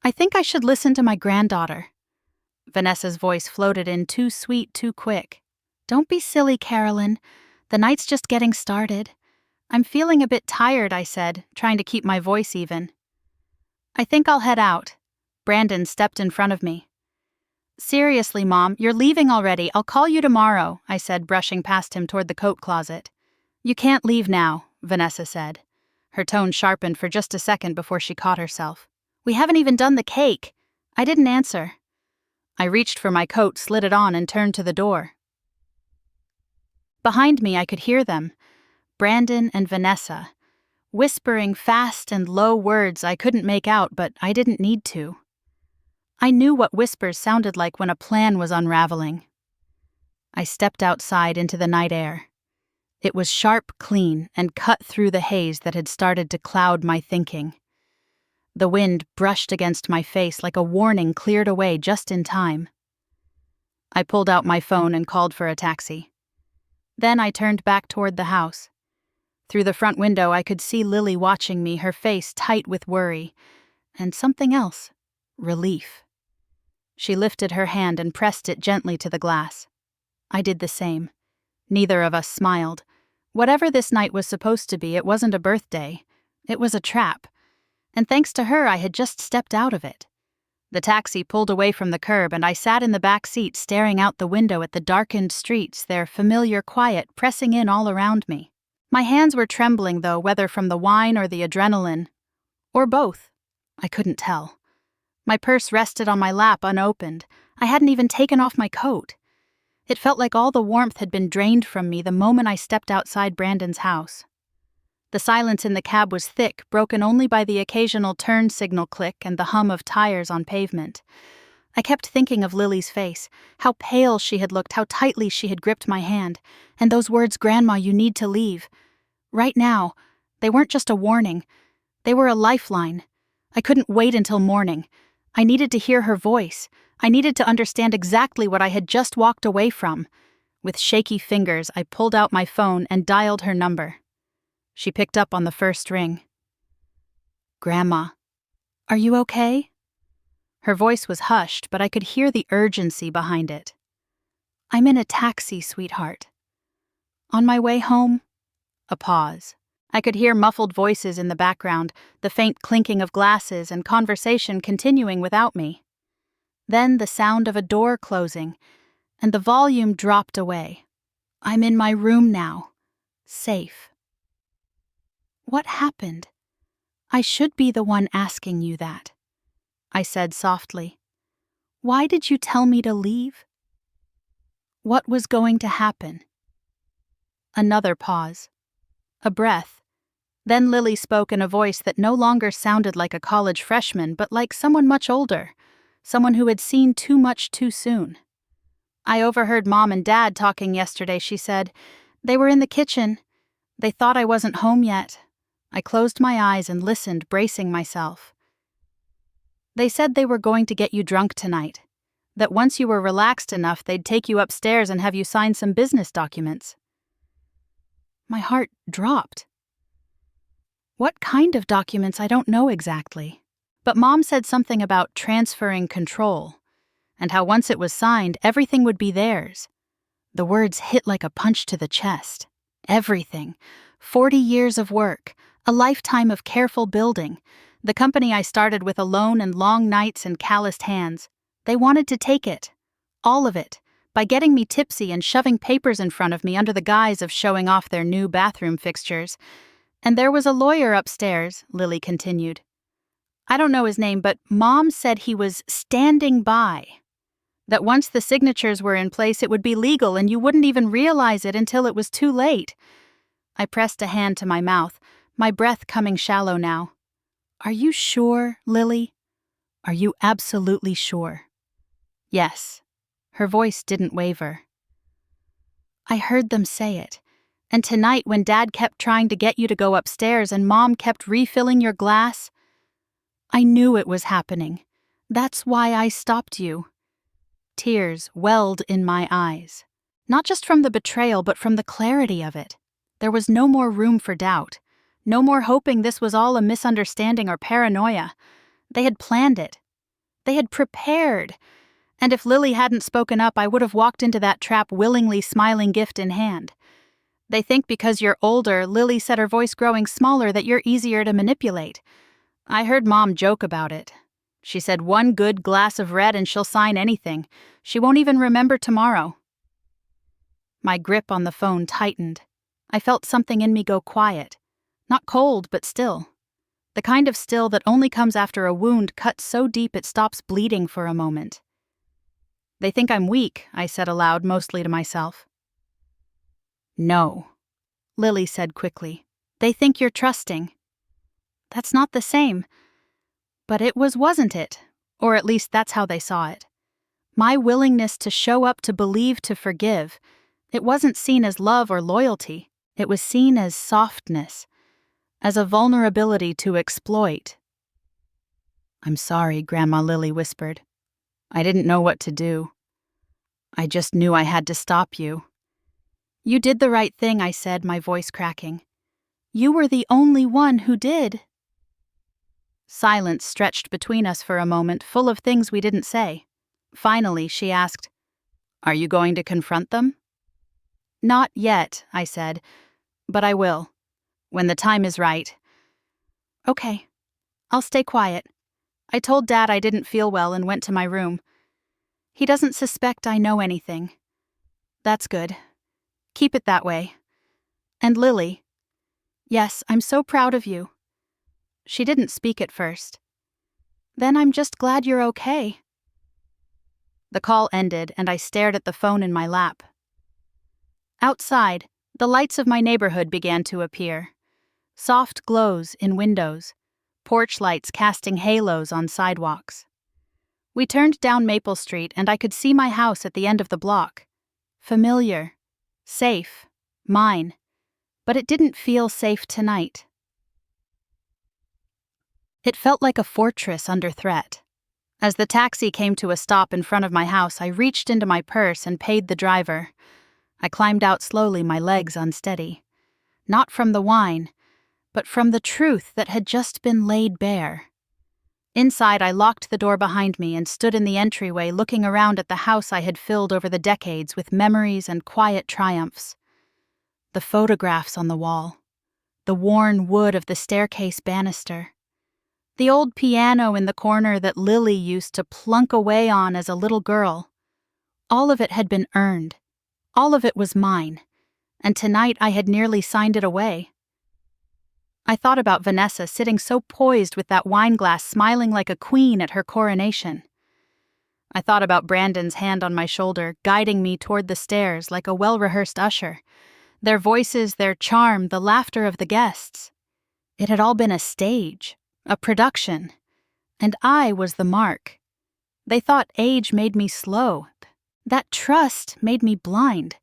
A: I think I should listen to my granddaughter. Vanessa's voice floated in, too sweet, too quick. Don't be silly, Carolyn. The night's just getting started. I'm feeling a bit tired, I said, trying to keep my voice even. I think I'll head out. Brandon stepped in front of me. Seriously, Mom, you're leaving already. I'll call you tomorrow, I said, brushing past him toward the coat closet. You can't leave now, Vanessa said. Her tone sharpened for just a second before she caught herself. We haven't even done the cake. I didn't answer. I reached for my coat, slid it on, and turned to the door. Behind me, I could hear them, Brandon and Vanessa, whispering fast and low words I couldn't make out, but I didn't need to. I knew what whispers sounded like when a plan was unraveling. I stepped outside into the night air. It was sharp, clean, and cut through the haze that had started to cloud my thinking. The wind brushed against my face like a warning, cleared away just in time. I pulled out my phone and called for a taxi. Then I turned back toward the house. Through the front window, I could see Lily watching me, her face tight with worry, and something else, relief. She lifted her hand and pressed it gently to the glass. I did the same. Neither of us smiled. Whatever this night was supposed to be, it wasn't a birthday. It was a trap. And thanks to her, I had just stepped out of it. The taxi pulled away from the curb, and I sat in the back seat staring out the window at the darkened streets, their familiar quiet pressing in all around me. My hands were trembling, though, whether from the wine or the adrenaline. Or both. I couldn't tell. My purse rested on my lap unopened. I hadn't even taken off my coat. It felt like all the warmth had been drained from me the moment I stepped outside Brandon's house. The silence in the cab was thick, broken only by the occasional turn signal click and the hum of tires on pavement. I kept thinking of Lily's face, how pale she had looked, how tightly she had gripped my hand, and those words, "Grandma, you need to leave." Right now, they weren't just a warning. They were a lifeline. I couldn't wait until morning. I needed to hear her voice. I needed to understand exactly what I had just walked away from. With shaky fingers, I pulled out my phone and dialed her number. She picked up on the first ring. "Grandma, are you okay?" Her voice was hushed, but I could hear the urgency behind it. "I'm in a taxi, sweetheart." "On my way home?" A pause. I could hear muffled voices in the background, the faint clinking of glasses and conversation continuing without me. Then the sound of a door closing, and the volume dropped away. "I'm in my room now. Safe." "What happened? I should be the one asking you that," I said softly. "Why did you tell me to leave?" "What was going to happen?" Another pause. A breath. Then Lily spoke in a voice that no longer sounded like a college freshman, but like someone much older, someone who had seen too much too soon. "I overheard Mom and Dad talking yesterday," she said. "They were in the kitchen. They thought I wasn't home yet." I closed my eyes and listened, bracing myself. "They said they were going to get you drunk tonight. That once you were relaxed enough, they'd take you upstairs and have you sign some business documents." My heart dropped. What kind of documents, I don't know exactly. But Mom said something about transferring control, and how once it was signed, everything would be theirs. The words hit like a punch to the chest. Everything. 40 years of work, a lifetime of careful building, the company I started with alone and long nights and calloused hands. They wanted to take it. All of it. By getting me tipsy and shoving papers in front of me under the guise of showing off their new bathroom fixtures. "And there was a lawyer upstairs," Lily continued. "I don't know his name, but Mom said he was standing by. That once the signatures were in place, it would be legal and you wouldn't even realize it until it was too late." I pressed a hand to my mouth, my breath coming shallow now. "Are you sure, Lily? Are you absolutely sure?" "Yes." Her voice didn't waver. "I heard them say it. And tonight when Dad kept trying to get you to go upstairs and Mom kept refilling your glass, I knew it was happening. That's why I stopped you." Tears welled in my eyes. Not just from the betrayal, but from the clarity of it. There was no more room for doubt. No more hoping this was all a misunderstanding or paranoia. They had planned it. They had prepared. And if Lily hadn't spoken up, I would have walked into that trap willingly, smiling gift in hand. "They think because you're older," Lily said, her voice growing smaller, "that you're easier to manipulate. I heard Mom joke about it. She said 1 good glass of red and she'll sign anything. She won't even remember tomorrow." My grip on the phone tightened. I felt something in me go quiet. Not cold, but still. The kind of still that only comes after a wound cut so deep it stops bleeding for a moment. "They think I'm weak," I said aloud, mostly to myself. "No," Lily said quickly. "They think you're trusting." "That's not the same." But it was, wasn't it? Or at least that's how they saw it. My willingness to show up, to believe, to forgive. It wasn't seen as love or loyalty. It was seen as softness, as a vulnerability to exploit. "I'm sorry," Grandma Lily whispered. "I didn't know what to do. I just knew I had to stop you." "You did the right thing," I said, my voice cracking. "You were the only one who did." Silence stretched between us for a moment, full of things we didn't say. Finally, she asked, "Are you going to confront them?" "Not yet," I said, "but I will. When the time is right." "Okay. I'll stay quiet." I told Dad I didn't feel well and went to my room. "He doesn't suspect I know anything." "That's good. Keep it that way. And Lily." "Yes, I'm so proud of you." She didn't speak at first. "Then I'm just glad you're okay." The call ended, and I stared at the phone in my lap. Outside, the lights of my neighborhood began to appear. Soft glows in windows, porch lights casting halos on sidewalks. We turned down Maple Street, and I could see my house at the end of the block. Familiar, safe, mine. But it didn't feel safe tonight. It felt like a fortress under threat. As the taxi came to a stop in front of my house, I reached into my purse and paid the driver. I climbed out slowly, my legs unsteady. Not from the wine, but from the truth that had just been laid bare. Inside, I locked the door behind me and stood in the entryway looking around at the house I had filled over the decades with memories and quiet triumphs. The photographs on the wall, the worn wood of the staircase banister, the old piano in the corner that Lily used to plunk away on as a little girl. All of it had been earned. All of it was mine, and tonight I had nearly signed it away. I thought about Vanessa sitting so poised with that wine glass, smiling like a queen at her coronation. I thought about Brandon's hand on my shoulder, guiding me toward the stairs like a well-rehearsed usher. Their voices, their charm, the laughter of the guests. It had all been a stage, a production, and I was the mark. They thought age made me slow, that trust made me blind,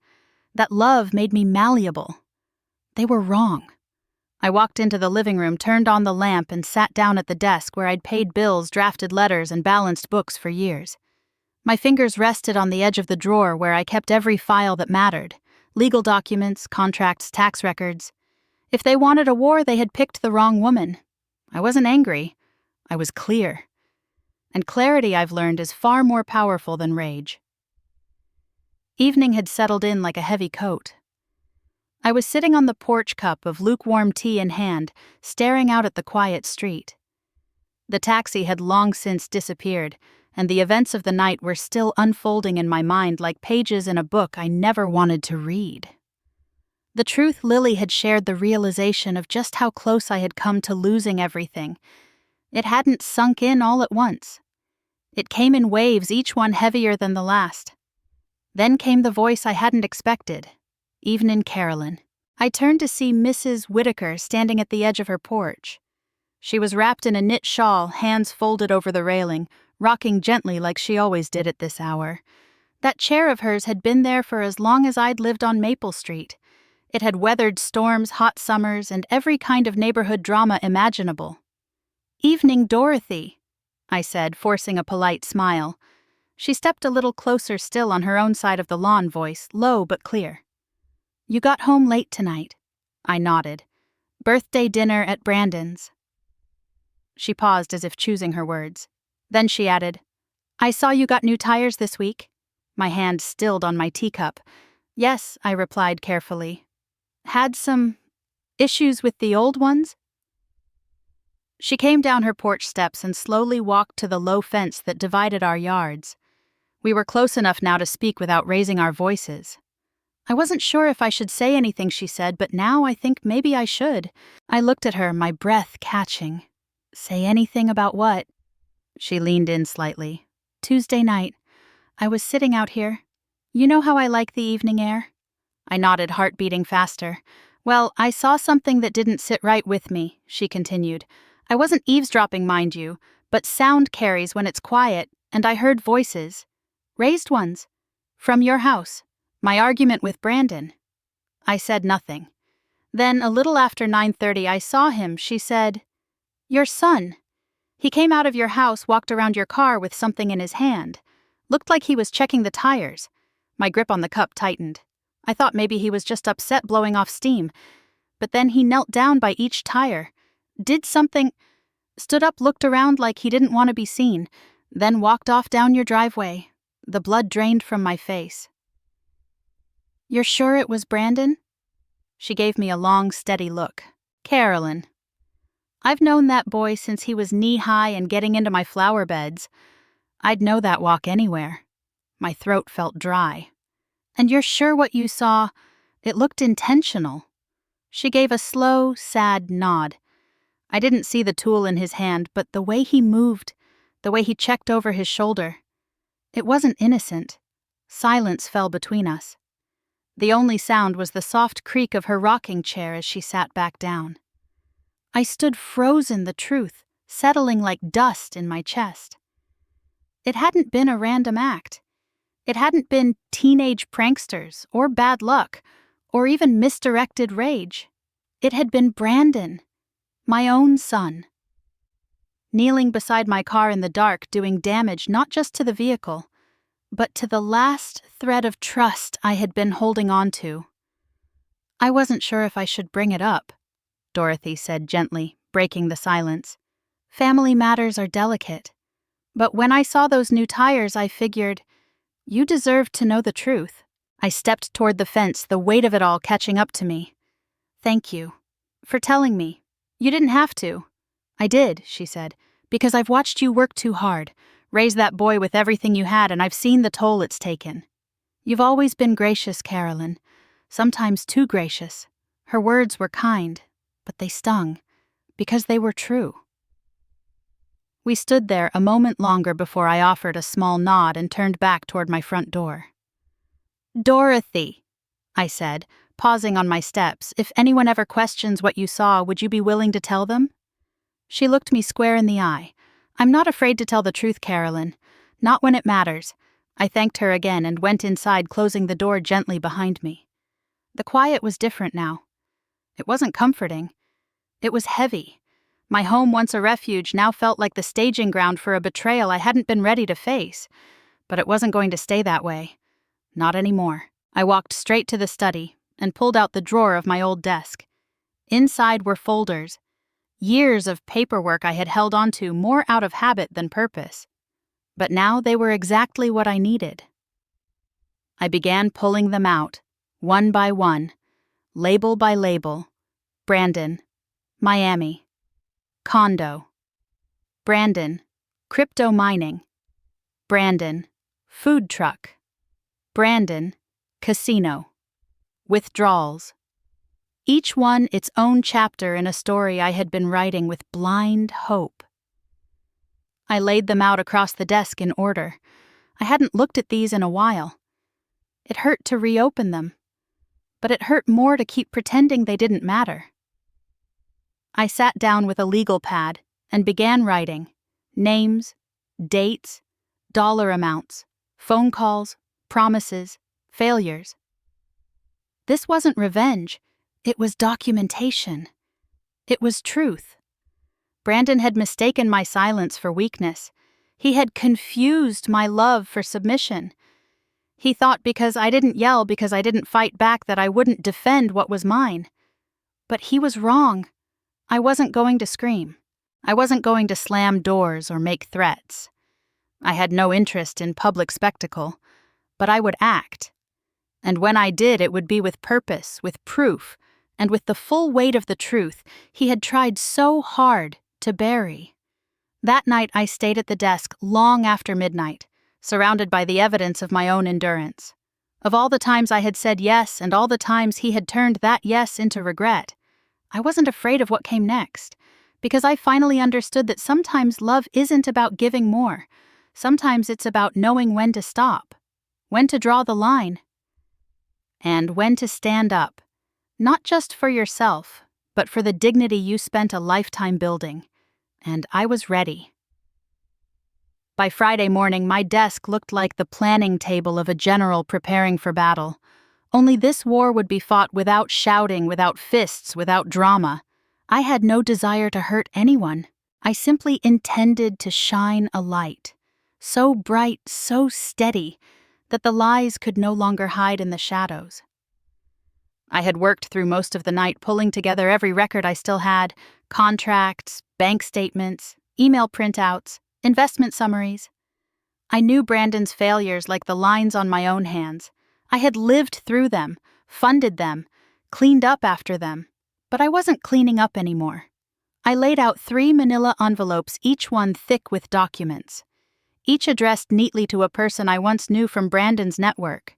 A: that love made me malleable. They were wrong. I walked into the living room, turned on the lamp, and sat down at the desk where I'd paid bills, drafted letters, and balanced books for years. My fingers rested on the edge of the drawer where I kept every file that mattered. Legal documents, contracts, tax records. If they wanted a war, they had picked the wrong woman. I wasn't angry. I was clear. And clarity, I've learned, is far more powerful than rage. Evening had settled in like a heavy coat. I was sitting on the porch, cup of lukewarm tea in hand, staring out at the quiet street. The taxi had long since disappeared, and the events of the night were still unfolding in my mind like pages in a book I never wanted to read. The truth Lily had shared the realization of just how close I had come to losing everything. It hadn't sunk in all at once. It came in waves, each one heavier than the last. Then came the voice I hadn't expected, even in Carolyn. I turned to see Mrs. Whitaker standing at the edge of her porch. She was wrapped in a knit shawl, hands folded over the railing, rocking gently like she always did at this hour. That chair of hers had been there for as long as I'd lived on Maple Street. It had weathered storms, hot summers, and every kind of neighborhood drama imaginable. "Evening, Dorothy," I said, forcing a polite smile. She stepped a little closer still on her own side of the lawn, voice low but clear. "You got home late tonight." I nodded. "Birthday dinner at Brandon's." She paused as if choosing her words. Then she added, "I saw you got new tires this week." My hand stilled on my teacup. "Yes," I replied carefully. "Had some issues with the old ones?" She came down her porch steps and slowly walked to the low fence that divided our yards. We were close enough now to speak without raising our voices. I wasn't sure if I should say anything, she said, but now I think maybe I should. I looked at her, my breath catching. "Say anything about what?" She leaned in slightly. "Tuesday night. I was sitting out here. You know how I like the evening air?" I nodded, heart beating faster. "Well, I saw something that didn't sit right with me," she continued. "I wasn't eavesdropping, mind you, but sound carries when it's quiet, and I heard voices. Raised ones. From your house. My argument with Brandon." I said nothing. Then, a little after 9:30, I saw him, she said. "Your son. He came out of your house, walked around your car with something in his hand. Looked like he was checking the tires." My grip on the cup tightened. I thought maybe he was just upset, blowing off steam. But then he knelt down by each tire. Did something, stood up, looked around like he didn't want to be seen, then walked off down your driveway. The blood drained from my face. "You're sure it was Brandon?" She gave me a long, steady look. "Carolyn. I've known that boy since he was knee-high and getting into my flower beds. I'd know that walk anywhere." My throat felt dry. "And you're sure what you saw, it looked intentional?" She gave a slow, sad nod. I didn't see the tool in his hand, but the way he moved, the way he checked over his shoulder. It wasn't innocent. Silence fell between us. The only sound was the soft creak of her rocking chair as she sat back down. I stood frozen, the truth settling like dust in my chest. It hadn't been a random act. It hadn't been teenage pranksters, or bad luck, or even misdirected rage. It had been Brandon, my own son. Kneeling beside my car in the dark, doing damage not just to the vehicle, but to the last thread of trust I had been holding on to. I wasn't sure if I should bring it up, Dorothy said gently, breaking the silence. Family matters are delicate. But when I saw those new tires, I figured, you deserved to know the truth. I stepped toward the fence, the weight of it all catching up to me. Thank you. For telling me. You didn't have to. I did, she said, because I've watched you work too hard, raise that boy with everything you had, and I've seen the toll it's taken. You've always been gracious, Carolyn. Sometimes too gracious. Her words were kind, but they stung, because they were true. We stood there a moment longer before I offered a small nod and turned back toward my front door. Dorothy, I said, pausing on my steps, if anyone ever questions what you saw, would you be willing to tell them? She looked me square in the eye. I'm not afraid to tell the truth, Carolyn. Not when it matters. I thanked her again and went inside, closing the door gently behind me. The quiet was different now. It wasn't comforting. It was heavy. My home, once a refuge, now felt like the staging ground for a betrayal I hadn't been ready to face. But it wasn't going to stay that way. Not anymore. I walked straight to the study and pulled out the drawer of my old desk. Inside were folders. Years of paperwork I had held onto more out of habit than purpose. But now they were exactly what I needed. I began pulling them out, one by one, label by label. Brandon, Miami. Condo. Brandon, crypto mining. Brandon, food truck. Brandon, casino. Withdrawals. Each one its own chapter in a story I had been writing with blind hope. I laid them out across the desk in order. I hadn't looked at these in a while. It hurt to reopen them, but it hurt more to keep pretending they didn't matter. I sat down with a legal pad and began writing names, dates, dollar amounts, phone calls, promises, failures. This wasn't revenge. It was documentation. It was truth. Brandon had mistaken my silence for weakness. He had confused my love for submission. He thought because I didn't yell, because I didn't fight back, that I wouldn't defend what was mine. But he was wrong. I wasn't going to scream. I wasn't going to slam doors or make threats. I had no interest in public spectacle, but I would act. And when I did, it would be with purpose, with proof, and with the full weight of the truth he had tried so hard to bury. That night I stayed at the desk long after midnight, surrounded by the evidence of my own endurance. Of all the times I had said yes and all the times he had turned that yes into regret, I wasn't afraid of what came next, because I finally understood that sometimes love isn't about giving more. Sometimes it's about knowing when to stop, when to draw the line, and when to stand up, not just for yourself, but for the dignity you spent a lifetime building. And I was ready. By Friday morning, my desk looked like the planning table of a general preparing for battle. Only this war would be fought without shouting, without fists, without drama. I had no desire to hurt anyone. I simply intended to shine a light, so bright, so steady, that the lies could no longer hide in the shadows. I had worked through most of the night pulling together every record I still had, contracts, bank statements, email printouts, investment summaries. I knew Brandon's failures like the lines on my own hands. I had lived through them, funded them, cleaned up after them, but I wasn't cleaning up anymore. I laid out 3 manila envelopes, each one thick with documents, each addressed neatly to a person I once knew from Brandon's network,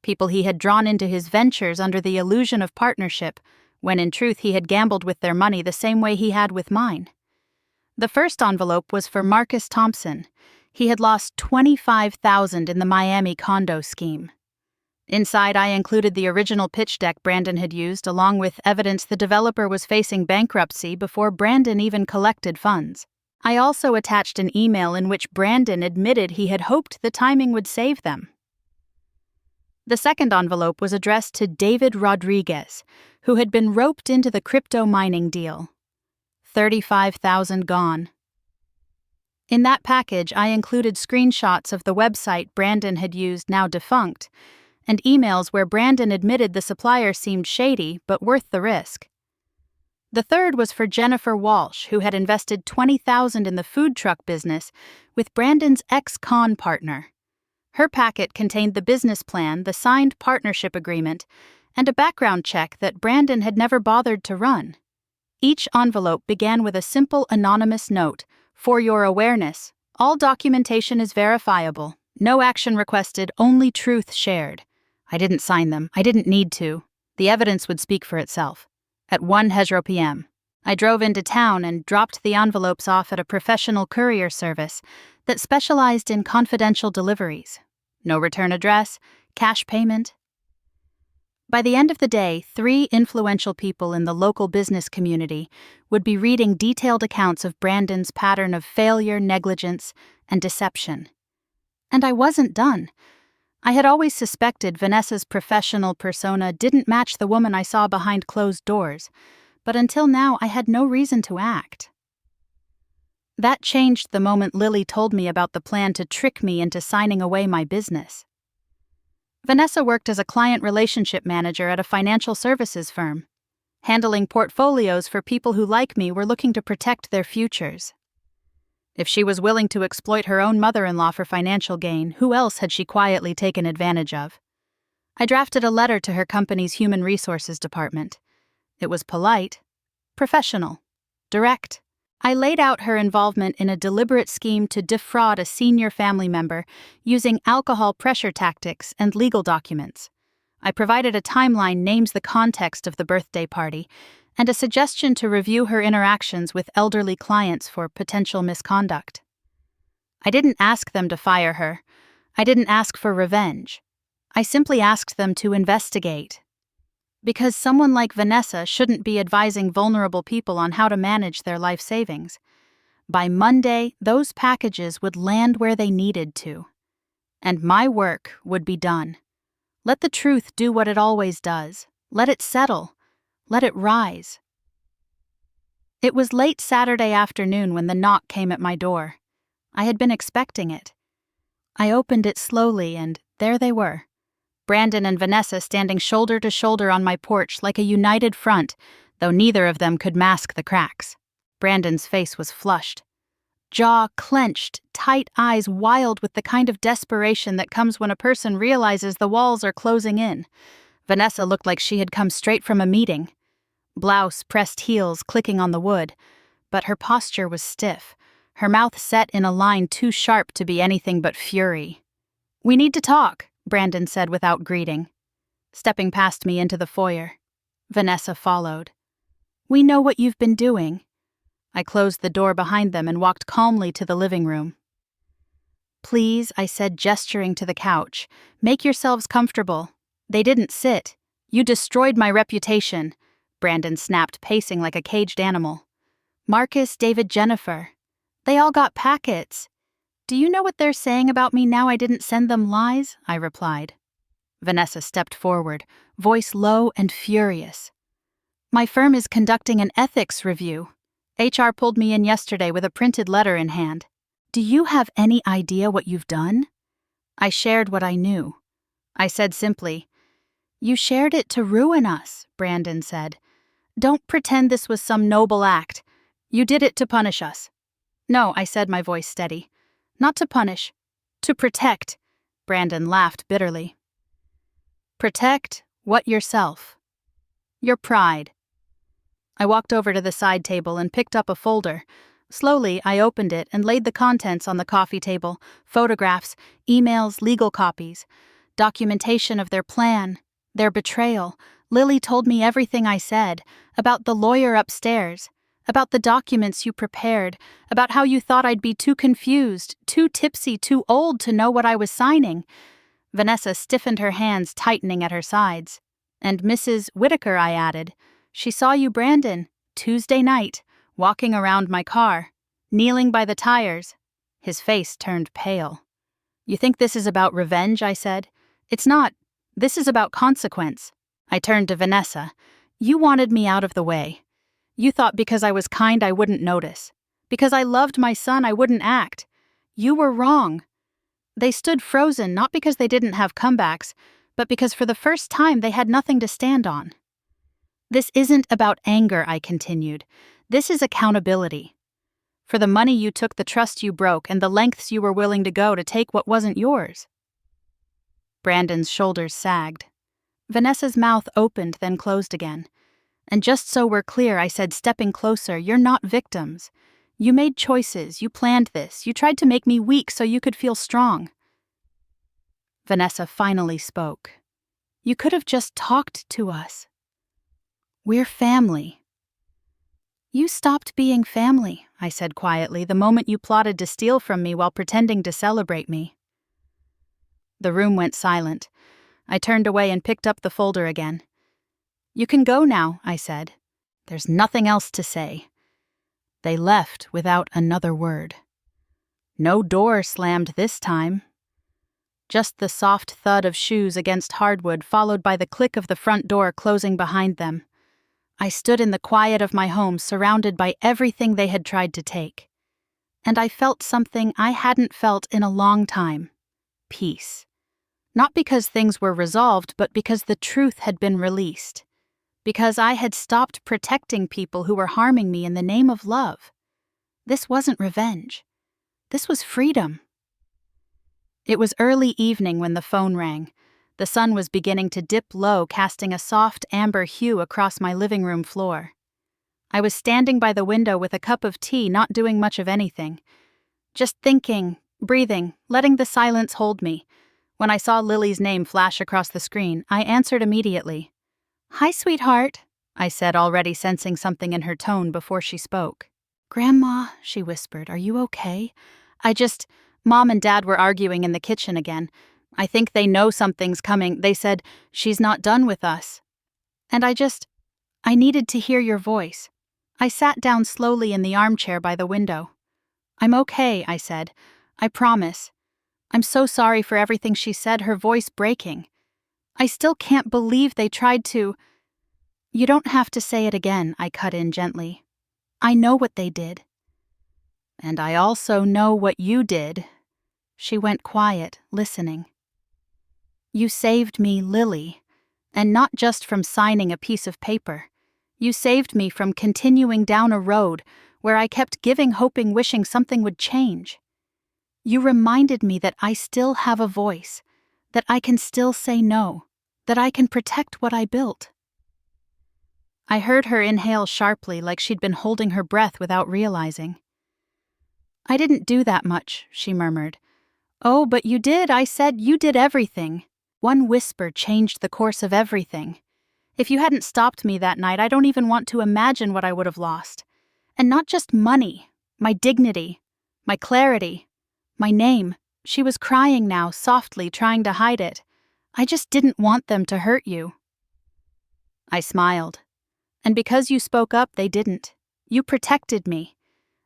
A: people he had drawn into his ventures under the illusion of partnership, when in truth he had gambled with their money the same way he had with mine. The first envelope was for Marcus Thompson. He had lost $25,000 in the Miami condo scheme. Inside, I included the original pitch deck Brandon had used, along with evidence the developer was facing bankruptcy before Brandon even collected funds. I also attached an email in which Brandon admitted he had hoped the timing would save them. The second envelope was addressed to David Rodriguez, who had been roped into the crypto mining deal. $35,000 gone. In that package, I included screenshots of the website Brandon had used, now defunct, and emails where Brandon admitted the supplier seemed shady but worth the risk. The third was for Jennifer Walsh, who had invested $20,000 in the food truck business with Brandon's ex-con partner. Her packet contained the business plan, the signed partnership agreement, and a background check that Brandon had never bothered to run. Each envelope began with a simple anonymous note: "For your awareness, all documentation is verifiable. No action requested, only truth shared." I didn't sign them. I didn't need to. The evidence would speak for itself. At 1 p.m., I drove into town and dropped the envelopes off at a professional courier service that specialized in confidential deliveries. No return address, cash payment. By the end of the day, 3 influential people in the local business community would be reading detailed accounts of Brandon's pattern of failure, negligence, and deception. And I wasn't done. I had always suspected Vanessa's professional persona didn't match the woman I saw behind closed doors, but until now I had no reason to act. That changed the moment Lily told me about the plan to trick me into signing away my business. Vanessa worked as a client relationship manager at a financial services firm, handling portfolios for people who, like me, were looking to protect their futures. If she was willing to exploit her own mother-in-law for financial gain, who else had she quietly taken advantage of? I drafted a letter to her company's human resources department. It was polite, professional, direct. I laid out her involvement in a deliberate scheme to defraud a senior family member using alcohol pressure tactics and legal documents. I provided a timeline names the context of the birthday party and a suggestion to review her interactions with elderly clients for potential misconduct. I didn't ask them to fire her. I didn't ask for revenge. I simply asked them to investigate. Because someone like Vanessa shouldn't be advising vulnerable people on how to manage their life savings. By Monday, those packages would land where they needed to. And my work would be done. Let the truth do what it always does. Let it settle. Let it rise. It was late Saturday afternoon when the knock came at my door. I had been expecting it. I opened it slowly, and there they were. Brandon and Vanessa standing shoulder to shoulder on my porch like a united front, though neither of them could mask the cracks. Brandon's face was flushed. Jaw clenched, tight eyes wild with the kind of desperation that comes when a person realizes the walls are closing in. Vanessa looked like she had come straight from a meeting. Blouse pressed heels clicking on the wood, but her posture was stiff, her mouth set in a line too sharp to be anything but fury. "We need to talk," Brandon said without greeting. Stepping past me into the foyer, Vanessa followed. "We know what you've been doing." I closed the door behind them and walked calmly to the living room. "Please," I said, gesturing to the couch, "make yourselves comfortable." They didn't sit. "You destroyed my reputation," Brandon snapped, pacing like a caged animal. "Marcus, David, Jennifer. They all got packets. Do you know what they're saying about me now I didn't send them lies?" I replied. Vanessa stepped forward, voice low and furious. "My firm is conducting an ethics review. HR pulled me in yesterday with a printed letter in hand. Do you have any idea what you've done?" I shared what I knew. I said simply, "You shared it to ruin us," Brandon said. "Don't pretend this was some noble act. You did it to punish us." "No," I said, my voice steady. "Not to punish. To protect." Brandon laughed bitterly. "Protect what yourself? Your pride." I walked over to the side table and picked up a folder. Slowly, I opened it and laid the contents on the coffee table: photographs, emails, legal copies, documentation of their plan, their betrayal. Lily told me everything I said, about the lawyer upstairs, about the documents you prepared, about how you thought I'd be too confused, too tipsy, too old to know what I was signing. Vanessa stiffened her hands, tightening at her sides. And Mrs. Whitaker, I added. She saw you, Brandon, Tuesday night, walking around my car, kneeling by the tires. His face turned pale. You think this is about revenge, I said. It's not. This is about consequence. I turned to Vanessa. You wanted me out of the way. You thought because I was kind I wouldn't notice. Because I loved my son I wouldn't act. You were wrong. They stood frozen not because they didn't have comebacks, but because for the first time they had nothing to stand on. This isn't about anger, I continued. This is accountability. For the money you took, the trust you broke, and the lengths you were willing to go to take what wasn't yours. Brandon's shoulders sagged. Vanessa's mouth opened, then closed again. And just so we're clear, I said, stepping closer, you're not victims. You made choices, you planned this, you tried to make me weak so you could feel strong. Vanessa finally spoke. You could have just talked to us. We're family. You stopped being family, I said quietly, the moment you plotted to steal from me while pretending to celebrate me. The room went silent. I turned away and picked up the folder again. You can go now, I said. There's nothing else to say. They left without another word. No door slammed this time. Just the soft thud of shoes against hardwood, followed by the click of the front door closing behind them. I stood in the quiet of my home, surrounded by everything they had tried to take. And I felt something I hadn't felt in a long time. Peace. Not because things were resolved, but because the truth had been released. Because I had stopped protecting people who were harming me in the name of love. This wasn't revenge. This was freedom. It was early evening when the phone rang. The sun was beginning to dip low, casting a soft amber hue across my living room floor. I was standing by the window with a cup of tea, not doing much of anything. Just thinking, breathing, letting the silence hold me. When I saw Lily's name flash across the screen, I answered immediately. Hi, sweetheart, I said, already sensing something in her tone before she spoke. Grandma, she whispered, are you okay? Mom and Dad were arguing in the kitchen again. I think they know something's coming. They said, she's not done with us. And I needed to hear your voice. I sat down slowly in the armchair by the window. I'm okay, I said. I promise. I'm so sorry for everything she said, her voice breaking. I still can't believe they tried to. You don't have to say it again, I cut in gently. I know what they did. And I also know what you did. She went quiet, listening. You saved me, Lily, and not just from signing a piece of paper. You saved me from continuing down a road where I kept giving, hoping, wishing something would change. You reminded me that I still have a voice, that I can still say no, that I can protect what I built. I heard her inhale sharply, like she'd been holding her breath without realizing. I didn't do that much, she murmured. Oh, but you did, I said. You did everything. One whisper changed the course of everything. If you hadn't stopped me that night, I don't even want to imagine what I would have lost. And not just money, my dignity, my clarity, my name. She was crying now, softly, trying to hide it. I just didn't want them to hurt you. I smiled. And because you spoke up, they didn't. You protected me.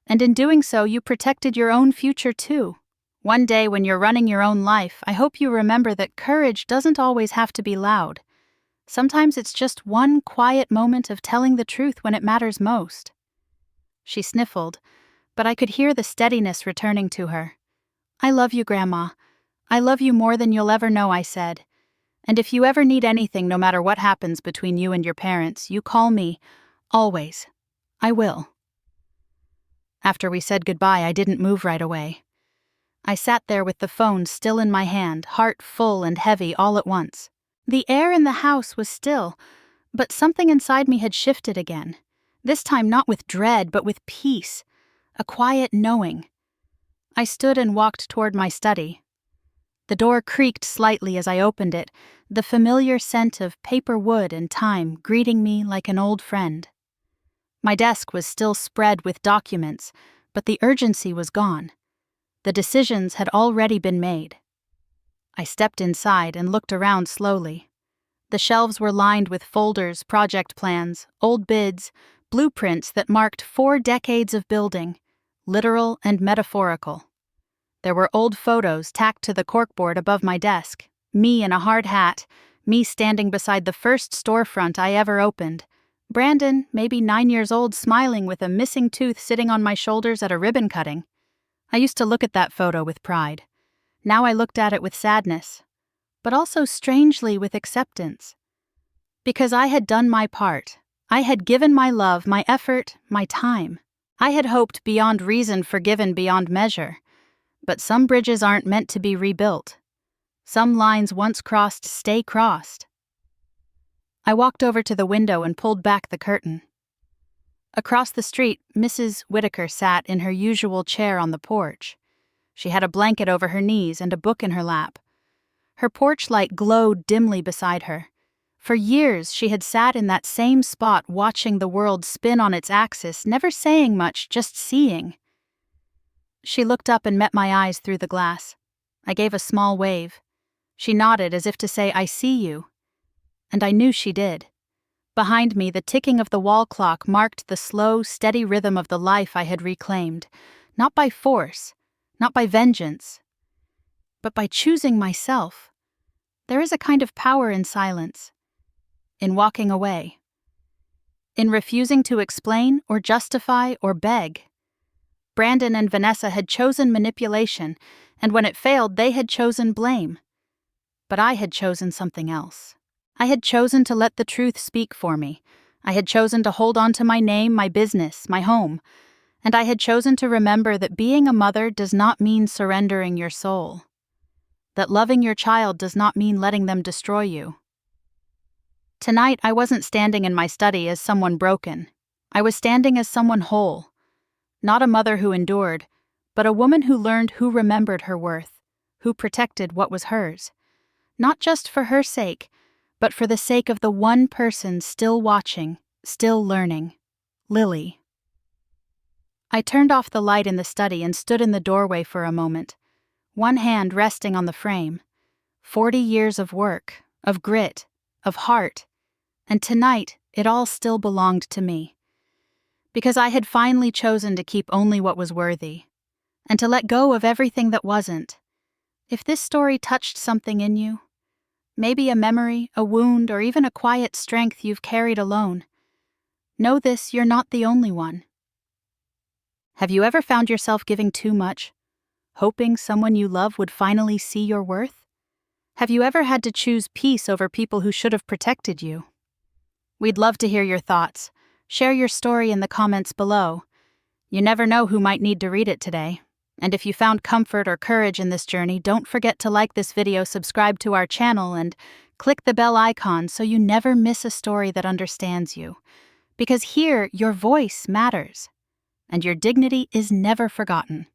A: And in doing so, you protected your own future too. One day when you're running your own life, I hope you remember that courage doesn't always have to be loud. Sometimes it's just one quiet moment of telling the truth when it matters most. She sniffled, but I could hear the steadiness returning to her. I love you, Grandma. I love you more than you'll ever know, I said. And if you ever need anything, no matter what happens between you and your parents, you call me. Always. I will. After we said goodbye, I didn't move right away. I sat there with the phone still in my hand, heart full and heavy all at once. The air in the house was still, but something inside me had shifted again. This time not with dread, but with peace, a quiet knowing. I stood and walked toward my study. The door creaked slightly as I opened it, the familiar scent of paper wood and time greeting me like an old friend. My desk was still spread with documents, but the urgency was gone. The decisions had already been made. I stepped inside and looked around slowly. The shelves were lined with folders, project plans, old bids, blueprints that marked 4 decades of building, literal and metaphorical. There were old photos tacked to the corkboard above my desk, me in a hard hat, me standing beside the first storefront I ever opened, Brandon, maybe 9 years old, smiling with a missing tooth sitting on my shoulders at a ribbon cutting. I used to look at that photo with pride. Now I looked at it with sadness, but also strangely with acceptance. Because I had done my part. I had given my love, my effort, my time. I had hoped beyond reason, forgiven beyond measure. But some bridges aren't meant to be rebuilt. Some lines once crossed stay crossed. I walked over to the window and pulled back the curtain. Across the street, Mrs. Whitaker sat in her usual chair on the porch. She had a blanket over her knees and a book in her lap. Her porch light glowed dimly beside her. For years, she had sat in that same spot watching the world spin on its axis, never saying much, just seeing. She looked up and met my eyes through the glass. I gave a small wave. She nodded as if to say, "I see you." And I knew she did. Behind me, the ticking of the wall clock marked the slow, steady rhythm of the life I had reclaimed, not by force, not by vengeance, but by choosing myself. There is a kind of power in silence, in walking away, in refusing to explain or justify or beg. Brandon and Vanessa had chosen manipulation, and when it failed, they had chosen blame. But I had chosen something else. I had chosen to let the truth speak for me. I had chosen to hold on to my name, my business, my home. And I had chosen to remember that being a mother does not mean surrendering your soul. That loving your child does not mean letting them destroy you. Tonight, I wasn't standing in my study as someone broken. I was standing as someone whole. Not a mother who endured, but a woman who learned who remembered her worth, who protected what was hers. Not just for her sake, but for the sake of the one person still watching, still learning, Lily. I turned off the light in the study and stood in the doorway for a moment, one hand resting on the frame. 40 years of work, of grit, of heart, and tonight it all still belonged to me. Because I had finally chosen to keep only what was worthy, and to let go of everything that wasn't. If this story touched something in you, maybe a memory, a wound, or even a quiet strength you've carried alone, know this: you're not the only one. Have you ever found yourself giving too much, hoping someone you love would finally see your worth? Have you ever had to choose peace over people who should have protected you? We'd love to hear your thoughts. Share your story in the comments below. You never know who might need to read it today. And if you found comfort or courage in this journey, don't forget to like this video, subscribe to our channel, and click the bell icon so you never miss a story that understands you. Because here, your voice matters, and your dignity is never forgotten.